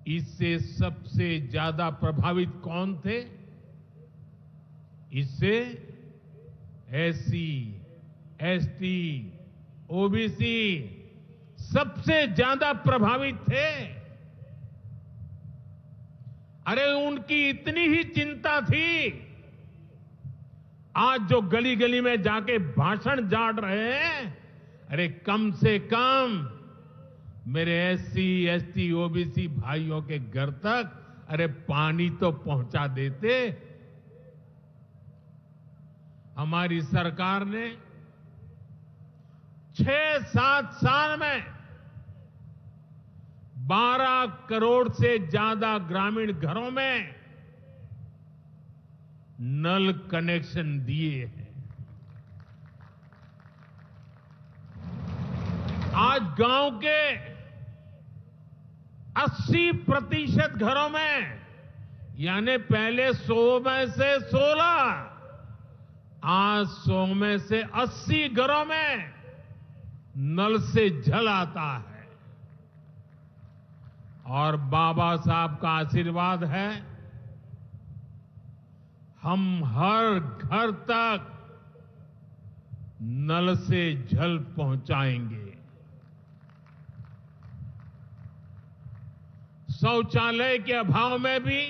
इससे सबसे ज्यादा प्रभावित कौन थे? इससे एससी, एसटी, ओबीसी सबसे ज्यादा प्रभावित थे। अरे उनकी इतनी ही चिंता थी, आज जो गली गली में जाके भाषण झाड़ रहे हैं, अरे कम से कम मेरे एससी, एसटी, ओबीसी भाइयों के घर तक अरे पानी तो पहुंचा देते। हमारी सरकार ने 6-7 साल में 12 करोड़ से ज्यादा ग्रामीण घरों में नल कनेक्शन दिए हैं। आज गांव के 80% घरों में, यानी पहले 100 में से 16, आज 100 में से 80 घरों में नल से जल आता है। और बाबा साहब का आशीर्वाद है, हम हर घर तक नल से जल पहुंचाएंगे। शौचालय के अभाव में भी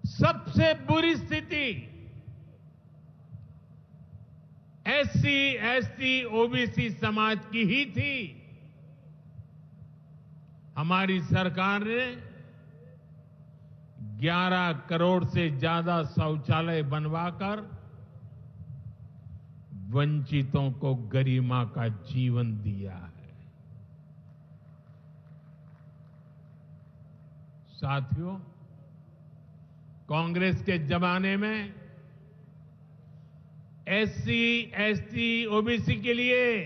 सबसे बुरी स्थिति एससी, एसटी, ओबीसी समाज की ही थी। हमारी सरकार ने 11 करोड़ से ज्यादा शौचालय बनवाकर वंचितों को गरिमा का जीवन दिया है। साथियों, कांग्रेस के जमाने में एससी, एसटी, ओबीसी के लिए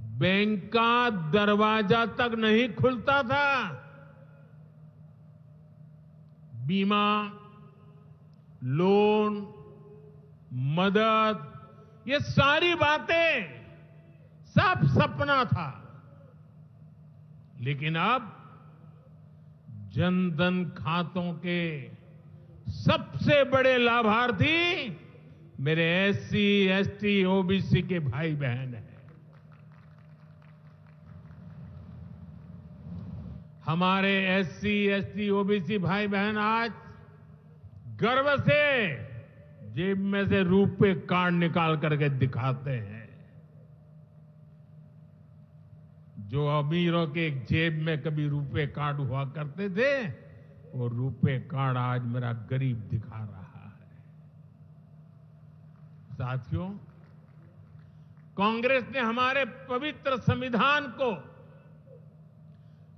बैंक का दरवाजा तक नहीं खुलता था। बीमा, लोन, मदद, ये सारी बातें सब सपना था। लेकिन अब जनधन खातों के सबसे बड़े लाभार्थी मेरे एससी, एसटी, ओबीसी के भाई बहन हैं। हमारे एससी, एसटी, ओबीसी भाई बहन आज गर्व से जेब में से रुपए कार्ड निकाल करके दिखाते हैं। जो अमीरों के जेब में कभी रुपए कार्ड हुआ करते थे, वो रुपए कार्ड आज मेरा गरीब दिखा रहा है। साथियों, कांग्रेस ने हमारे पवित्र संविधान को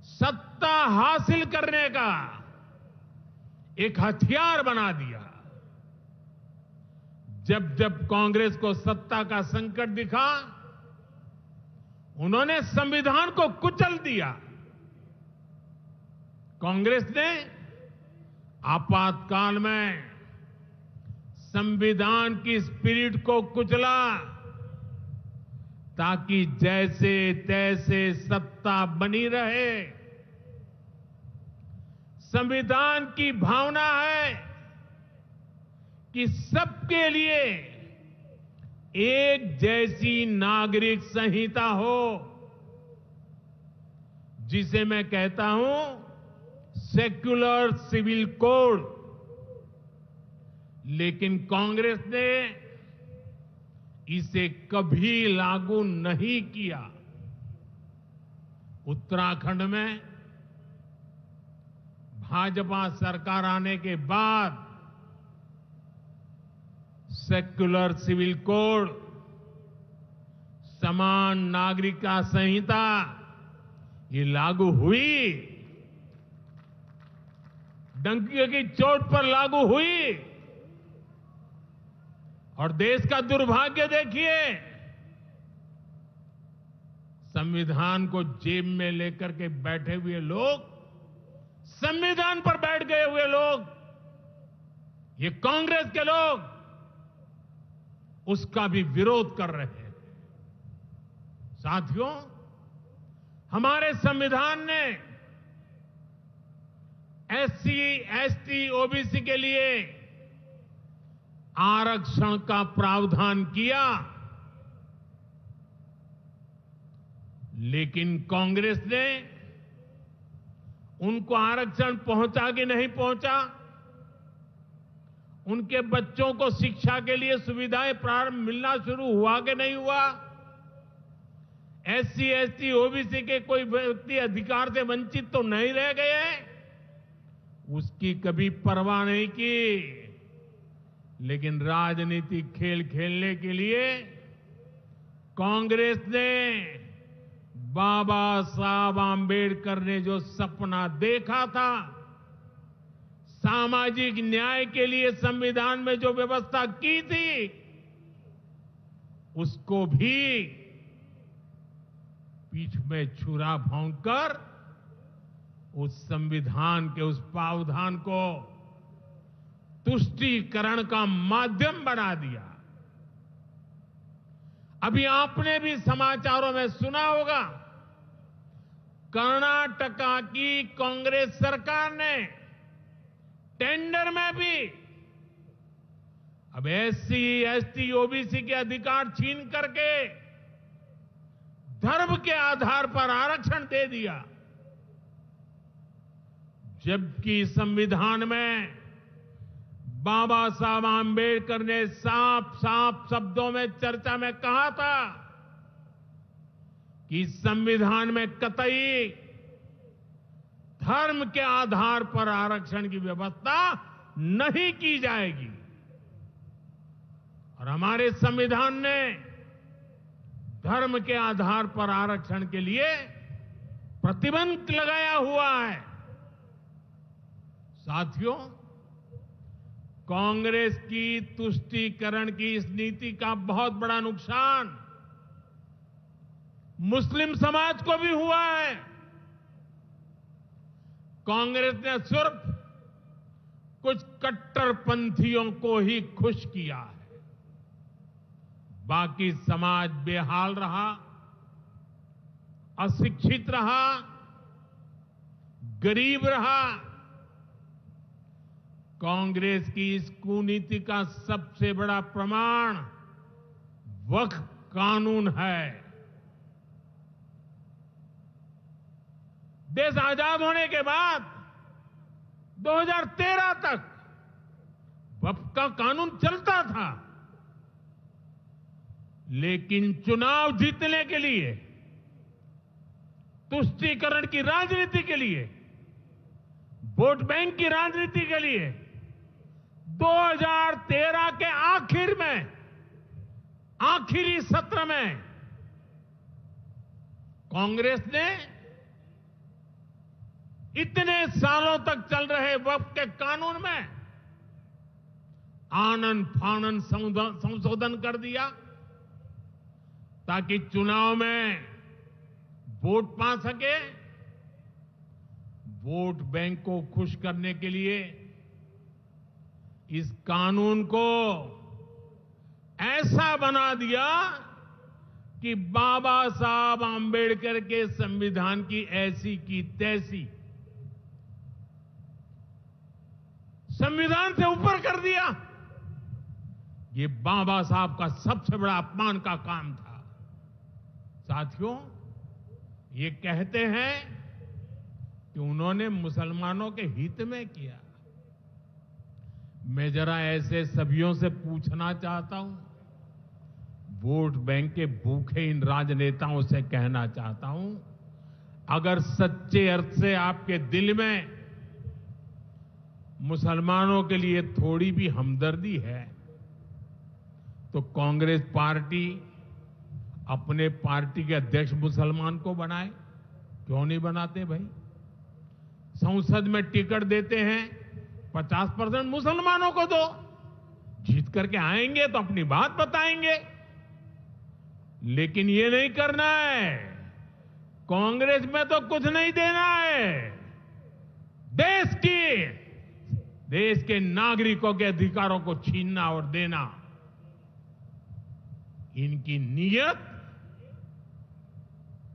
सत्ता हासिल करने का एक हथियार बना दिया। जब जब कांग्रेस को सत्ता का संकट दिखा, उन्होंने संविधान को कुचल दिया। कांग्रेस ने आपातकाल में संविधान की स्पिरिट को कुचला, ताकि जैसे तैसे सत्ता बनी रहे। संविधान की भावना है कि सबके लिए एक जैसी नागरिक संहिता हो, जिसे मैं कहता हूं सेक्युलर सिविल कोड। लेकिन कांग्रेस ने इसे कभी लागू नहीं किया। उत्तराखंड में भाजपा सरकार आने के बाद सेक्युलर सिविल कोड, समान नागरिकता संहिता, ये लागू हुई। डंकी की चोट पर लागू हुई। और देश का दुर्भाग्य देखिए, संविधान को जेब में लेकर के बैठे हुए लोग, संविधान पर बैठ गए हुए लोग, ये कांग्रेस के लोग उसका भी विरोध कर रहे हैं। साथियों, हमारे संविधान ने एससी, एसटी, ओबीसी के लिए आरक्षण का प्रावधान किया। लेकिन कांग्रेस ने उनको आरक्षण पहुंचा कि नहीं पहुंचा, उनके बच्चों को शिक्षा के लिए सुविधाएं प्रारंभ मिलना शुरू हुआ कि नहीं हुआ, एससी, एसटी, ओबीसी के कोई व्यक्ति अधिकार से वंचित तो नहीं रह गए, उसकी कभी परवाह नहीं की। लेकिन राजनीतिक खेल खेलने के लिए कांग्रेस ने बाबा साहब आंबेडकर ने जो सपना देखा था, सामाजिक न्याय के लिए संविधान में जो व्यवस्था की थी, उसको भी पीठ में छुरा भोंककर उस संविधान के उस प्रावधान को तुष्टीकरण का माध्यम बना दिया। अभी आपने भी समाचारों में सुना होगा, कर्नाटका की कांग्रेस सरकार ने टेंडर में भी अब एससी, एसटी, ओबीसी के अधिकार छीन करके धर्म के आधार पर आरक्षण दे दिया। जबकि संविधान में बाबा साहब आम्बेडकर ने साफ साफ शब्दों में चर्चा में कहा था कि संविधान में कतई धर्म के आधार पर आरक्षण की व्यवस्था नहीं की जाएगी। और हमारे संविधान ने धर्म के आधार पर आरक्षण के लिए प्रतिबंध लगाया हुआ है। साथियों, कांग्रेस की तुष्टीकरण की इस नीति का बहुत बड़ा नुकसान मुस्लिम समाज को भी हुआ है। कांग्रेस ने सिर्फ कुछ कट्टरपंथियों को ही खुश किया है, बाकी समाज बेहाल रहा, अशिक्षित रहा, गरीब रहा। कांग्रेस की इस कुनीति का सबसे बड़ा प्रमाण वक्फ कानून है। देश आजाद होने के बाद 2013 तक वक्फ का कानून चलता था, लेकिन चुनाव जीतने के लिए, तुष्टीकरण की राजनीति के लिए, वोट बैंक की राजनीति के लिए 2013 के आखिर में, आखिरी सत्र में कांग्रेस ने इतने सालों तक चल रहे वक्फ के कानून में आनन फानन संशोधन कर दिया ताकि चुनाव में वोट पा सके। वोट बैंक को खुश करने के लिए इस कानून को ऐसा बना दिया कि बाबा साहब आम्बेडकर के संविधान की ऐसी की तैसी संविधान से ऊपर कर दिया। ये बाबा साहब का सबसे बड़ा अपमान का काम था। साथियों, ये कहते हैं कि उन्होंने मुसलमानों के हित में किया। मैं जरा ऐसे सभियों से पूछना चाहता हूं, वोट बैंक के भूखे इन राजनेताओं से कहना चाहता हूं, अगर सच्चे अर्थ से आपके दिल में मुसलमानों के लिए थोड़ी भी हमदर्दी है तो कांग्रेस पार्टी अपने पार्टी के अध्यक्ष मुसलमान को बनाए। क्यों नहीं बनाते भाई? संसद में टिकट देते हैं, 50% मुसलमानों को दो। जीत करके आएंगे तो अपनी बात बताएंगे, लेकिन ये नहीं करना है। कांग्रेस में तो कुछ नहीं देना है। देश के नागरिकों के अधिकारों को छीनना और देना, इनकी नीयत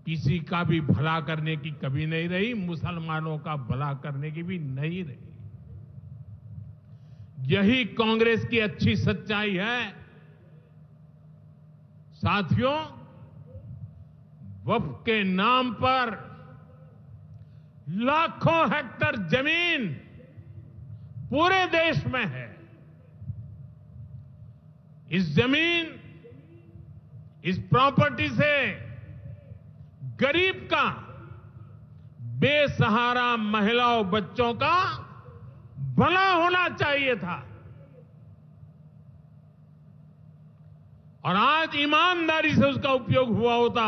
किसी का भी भला करने की कभी नहीं रही, मुसलमानों का भला करने की भी नहीं रही। यही कांग्रेस की अच्छी सच्चाई है। साथियों, वक्फ के नाम पर लाखों हेक्टेयर जमीन पूरे देश में है। इस जमीन, इस प्रॉपर्टी से गरीब का, बेसहारा महिलाओं बच्चों का भला होना चाहिए था। और आज ईमानदारी से उसका उपयोग हुआ होता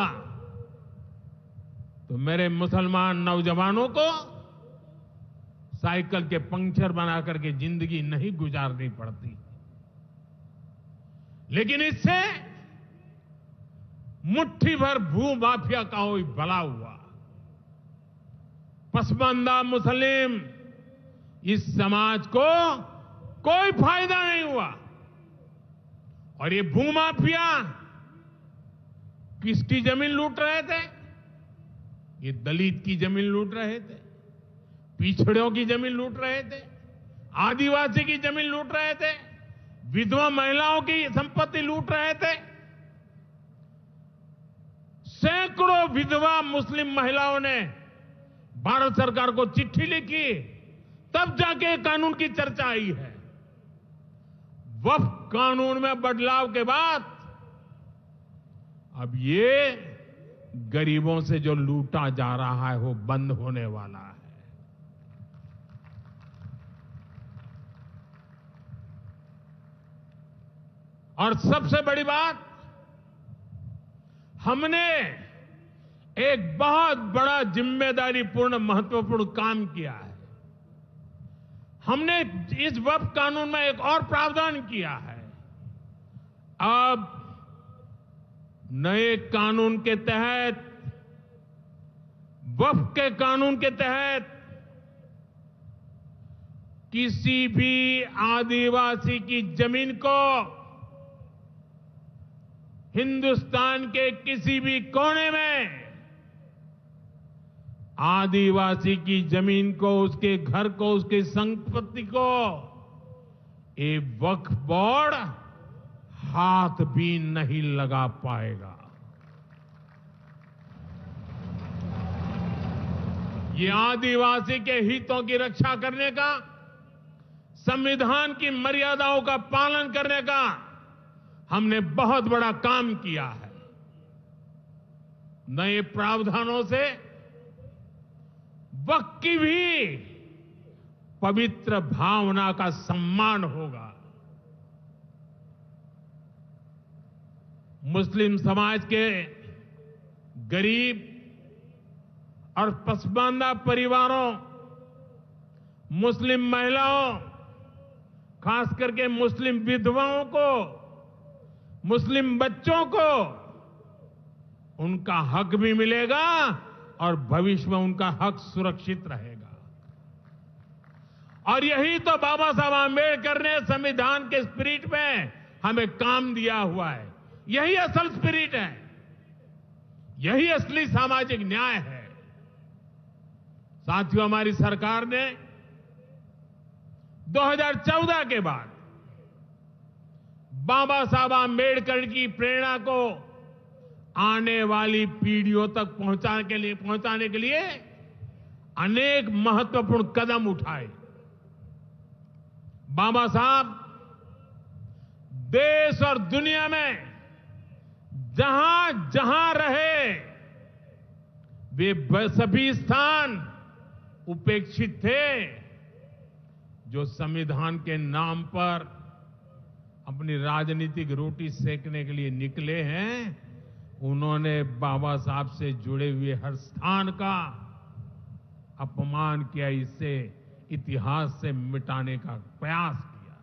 तो मेरे मुसलमान नौजवानों को साइकिल के पंक्चर बना करके जिंदगी नहीं गुजारनी पड़ती। लेकिन इससे मुट्ठी भर भू माफिया का ही भला हुआ। पसमानदा मुस्लिम इस समाज को कोई फायदा नहीं हुआ। और ये भूमाफिया किसकी जमीन लूट रहे थे? ये दलित की जमीन लूट रहे थे, पिछड़ों की जमीन लूट रहे थे, आदिवासी की जमीन लूट रहे थे, विधवा महिलाओं की संपत्ति लूट रहे थे। सैकड़ों विधवा मुस्लिम महिलाओं ने भारत सरकार को चिट्ठी लिखी, तब जाके कानून की चर्चा आई है। वक्फ कानून में बदलाव के बाद अब ये गरीबों से जो लूटा जा रहा है वो बंद होने वाला है। और सबसे बड़ी बात, हमने एक बहुत बड़ा जिम्मेदारीपूर्ण महत्वपूर्ण काम किया है। हमने इस वक्फ कानून में एक और प्रावधान किया है। अब नए कानून के तहत, वक्फ के कानून के तहत किसी भी आदिवासी की जमीन को हिंदुस्तान के किसी भी कोने में आदिवासी की जमीन को, उसके घर को, उसकी संपत्ति को ये वक्फ बोर्ड हाथ भी नहीं लगा पाएगा। ये आदिवासी के हितों की रक्षा करने का, संविधान की मर्यादाओं का पालन करने का हमने बहुत बड़ा काम किया है। नए प्रावधानों से वक्फ की भी पवित्र भावना का सम्मान होगा। मुस्लिम समाज के गरीब और पसमानदा परिवारों, मुस्लिम महिलाओं, खास करके मुस्लिम विधवाओं को, मुस्लिम बच्चों को उनका हक भी मिलेगा और भविष्य में उनका हक सुरक्षित रहेगा। और यही तो बाबा साहब आंबेडकर ने संविधान के स्पिरिट में हमें काम दिया हुआ है। यही असल स्पिरिट है, यही असली सामाजिक न्याय है। साथियों, हमारी सरकार ने 2014 के बाद बाबा साहब आंबेडकर की प्रेरणा को आने वाली पीढ़ियों तक पहुंचाने के लिए अनेक महत्वपूर्ण कदम उठाए। बाबा साहब देश और दुनिया में जहां जहां रहे, वे सभी स्थान उपेक्षित थे। जो संविधान के नाम पर अपनी राजनीतिक रोटी सेकने के लिए निकले हैं, उन्होंने बाबा साहब से जुड़े हुए हर स्थान का अपमान किया, इसे इतिहास से मिटाने का प्रयास किया।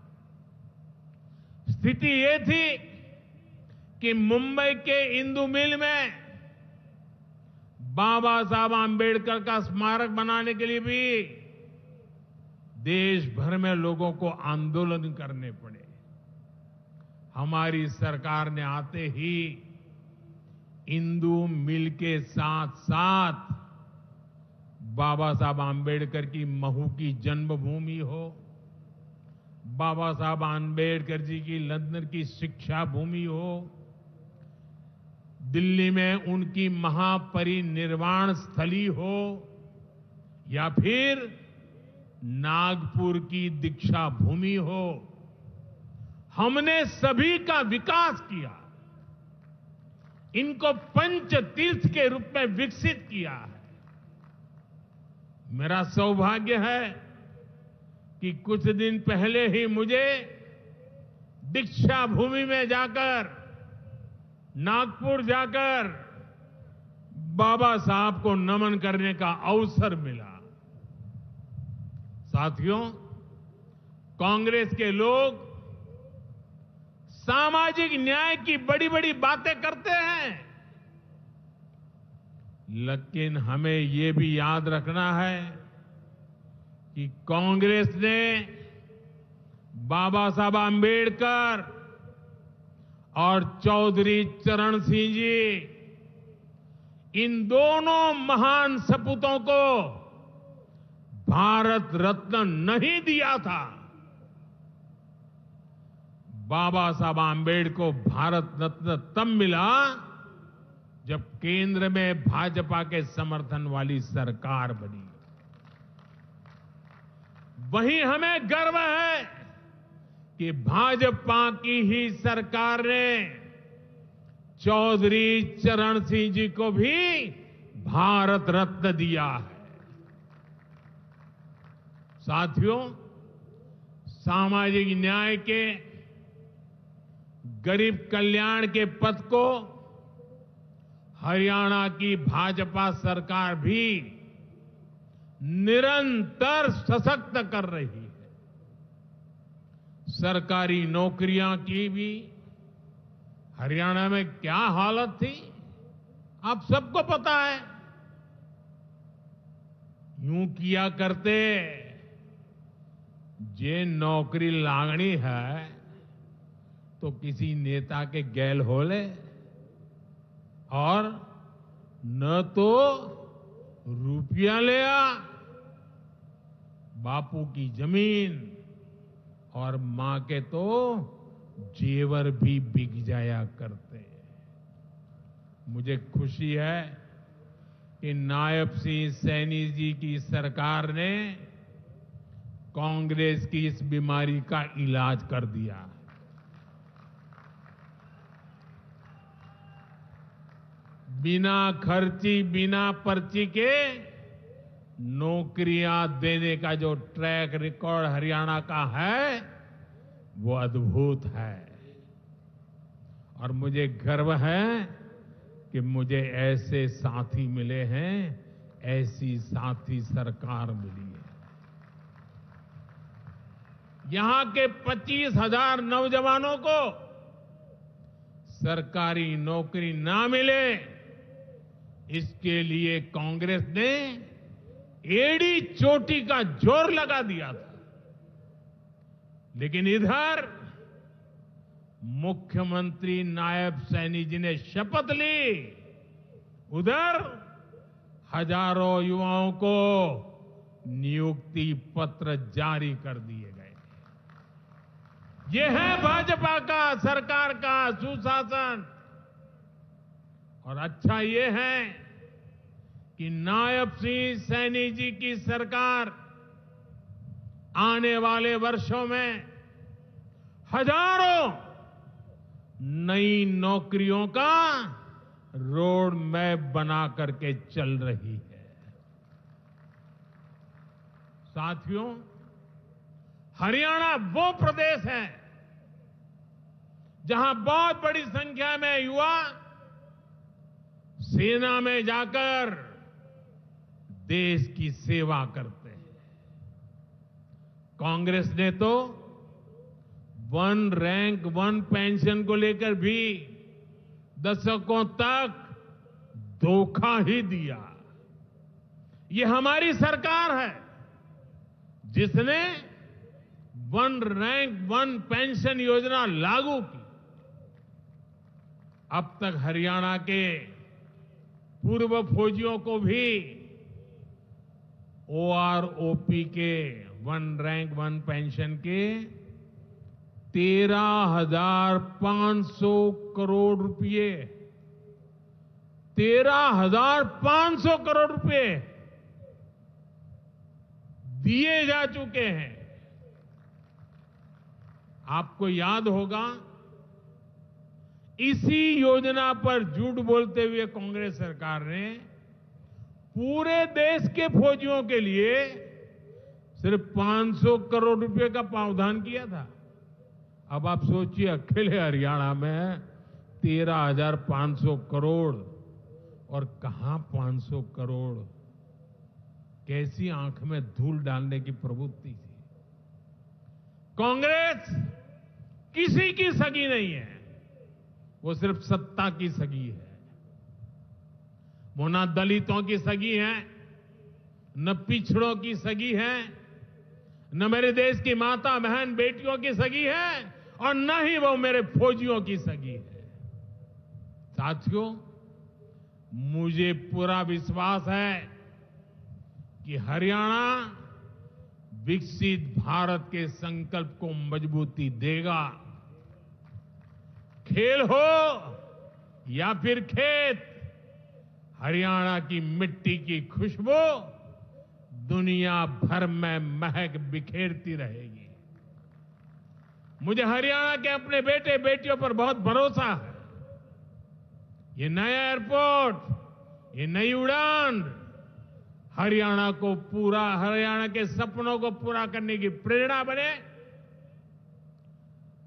स्थिति ये थी कि मुंबई के इंदु मिल में बाबा साहब आंबेडकर का स्मारक बनाने के लिए भी देश भर में लोगों को आंदोलन करने पड़े। हमारी सरकार ने आते ही इंदु मिल के साथ साथ बाबा साहब आंबेडकर की महू की जन्मभूमि हो, बाबा साहब आंबेडकर जी की लंदन की शिक्षा भूमि हो, दिल्ली में उनकी महापरिनिर्वाण स्थली हो, या फिर नागपुर की दीक्षा भूमि हो, हमने सभी का विकास किया। इनको पंच तीर्थ के रूप में विकसित किया है। मेरा सौभाग्य है कि कुछ दिन पहले ही मुझे दीक्षा भूमि में जाकर, नागपुर जाकर बाबा साहब को नमन करने का अवसर मिला। साथियों, कांग्रेस के लोग सामाजिक न्याय की बड़ी बड़ी बातें करते हैं, लेकिन हमें ये भी याद रखना है कि कांग्रेस ने बाबा साहब आंबेडकर और चौधरी चरण सिंह जी, इन दोनों महान सपूतों को भारत रत्न नहीं दिया था। बाबा साहब आंबेडकर को भारत रत्न तब मिला जब केंद्र में भाजपा के समर्थन वाली सरकार बनी। वहीं हमें गर्व है कि भाजपा की ही सरकार ने चौधरी चरण सिंह जी को भी भारत रत्न दिया है। साथियों, सामाजिक न्याय के, गरीब कल्याण के पथ को हरियाणा की भाजपा सरकार भी निरंतर सशक्त कर रही है। सरकारी नौकरियां की भी हरियाणा में क्या हालत थी, आप सबको पता है। यूं किया करते, जे नौकरी लागनी है तो किसी नेता के गैल हो ले, और न तो रुपया ले आ, बापू की जमीन और मां के तो जेवर भी बिक जाया करते। मुझे खुशी है कि नायब सिंह सैनी जी की सरकार ने कांग्रेस की इस बीमारी का इलाज कर दिया। बिना खर्ची, बिना पर्ची के नौकरियां देने का जो ट्रैक रिकॉर्ड हरियाणा का है वो अद्भुत है। और मुझे गर्व है कि मुझे ऐसे साथी मिले हैं, ऐसी साथी सरकार मिली है। यहां के 25,000 नौजवानों को सरकारी नौकरी ना मिले, इसके लिए कांग्रेस ने एड़ी चोटी का जोर लगा दिया था। लेकिन इधर मुख्यमंत्री नायब सैनी जी ने शपथ ली, उधर हजारों युवाओं को नियुक्ति पत्र जारी कर दिए गए। यह है भाजपा का, सरकार का सुशासन। और अच्छा ये है कि नायब सिंह सैनी जी की सरकार आने वाले वर्षों में हजारों नई नौकरियों का रोड मैप बना करके चल रही है। साथियों, हरियाणा वो प्रदेश है जहां बहुत बड़ी संख्या में युवा सेना में जाकर देश की सेवा करते हैं। कांग्रेस ने तो वन रैंक वन पेंशन को लेकर भी दशकों तक धोखा ही दिया। ये हमारी सरकार है जिसने वन रैंक वन पेंशन योजना लागू की। अब तक हरियाणा के पूर्व फौजियों को भी OROP के वन रैंक वन पेंशन के 13,500 करोड़ रुपए 13,500 करोड़ रुपए दिए जा चुके हैं। आपको याद होगा, इसी योजना पर झूठ बोलते हुए कांग्रेस सरकार ने पूरे देश के फौजियों के लिए सिर्फ 500 करोड़ रुपए का प्रावधान किया था। अब आप सोचिए, अकेले हरियाणा में 13,500 करोड़, और कहां 500 करोड़, कैसी आंख में धूल डालने की प्रवृत्ति थी। कांग्रेस किसी की सगी नहीं है, वो सिर्फ सत्ता की सगी है। वो ना दलितों की सगी है, न पिछड़ों की सगी है, न मेरे देश की माता बहन बेटियों की सगी है, और न ही वो मेरे फौजियों की सगी है। साथियों, मुझे पूरा विश्वास है कि हरियाणा विकसित भारत के संकल्प को मजबूती देगा। खेल हो या फिर खेत, हरियाणा की मिट्टी की खुशबू दुनिया भर में महक बिखेरती रहेगी। मुझे हरियाणा के अपने बेटे बेटियों पर बहुत भरोसा है। ये नया एयरपोर्ट, ये नई उड़ान हरियाणा के सपनों को पूरा करने की प्रेरणा बने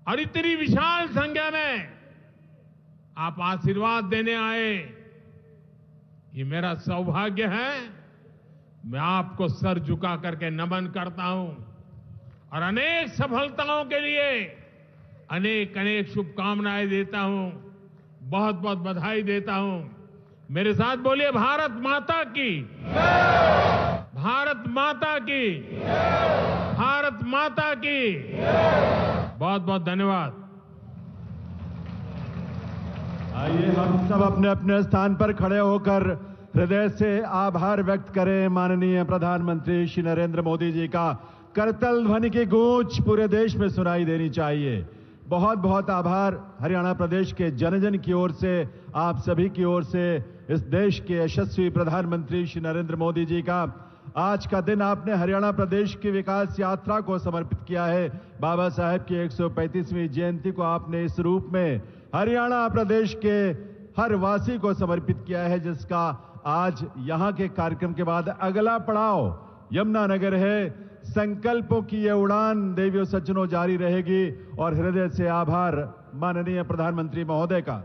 और इतनी विशाल संख्या में आप आशीर्वाद देने आए, ये मेरा सौभाग्य है। मैं आपको सर झुका करके नमन करता हूं और अनेक सफलताओं के लिए अनेक अनेक शुभकामनाएं देता हूं, बहुत बहुत बधाई देता हूं। मेरे साथ बोलिए भारत माता की, भारत माता की, भारत माता की। बहुत बहुत धन्यवाद। आइए हम सब अपने अपने स्थान पर खड़े होकर हृदय से आभार व्यक्त करें माननीय प्रधानमंत्री श्री नरेंद्र मोदी जी का। करतल ध्वनि की गूंज पूरे देश में सुनाई देनी चाहिए। बहुत बहुत आभार हरियाणा प्रदेश के जन जन की ओर से, आप सभी की ओर से, इस देश के यशस्वी प्रधानमंत्री श्री नरेंद्र मोदी जी का। आज का दिन आपने हरियाणा प्रदेश की विकास यात्रा को समर्पित किया है। बाबा साहेब की 135वीं जयंती को आपने इस रूप में हरियाणा प्रदेश के हर वासी को समर्पित किया है, जिसका आज यहां के कार्यक्रम के बाद अगला पड़ाव यमुनानगर है। संकल्पों की ये उड़ान देवियों सज्जनों जारी रहेगी और हृदय से आभार माननीय प्रधानमंत्री महोदय का।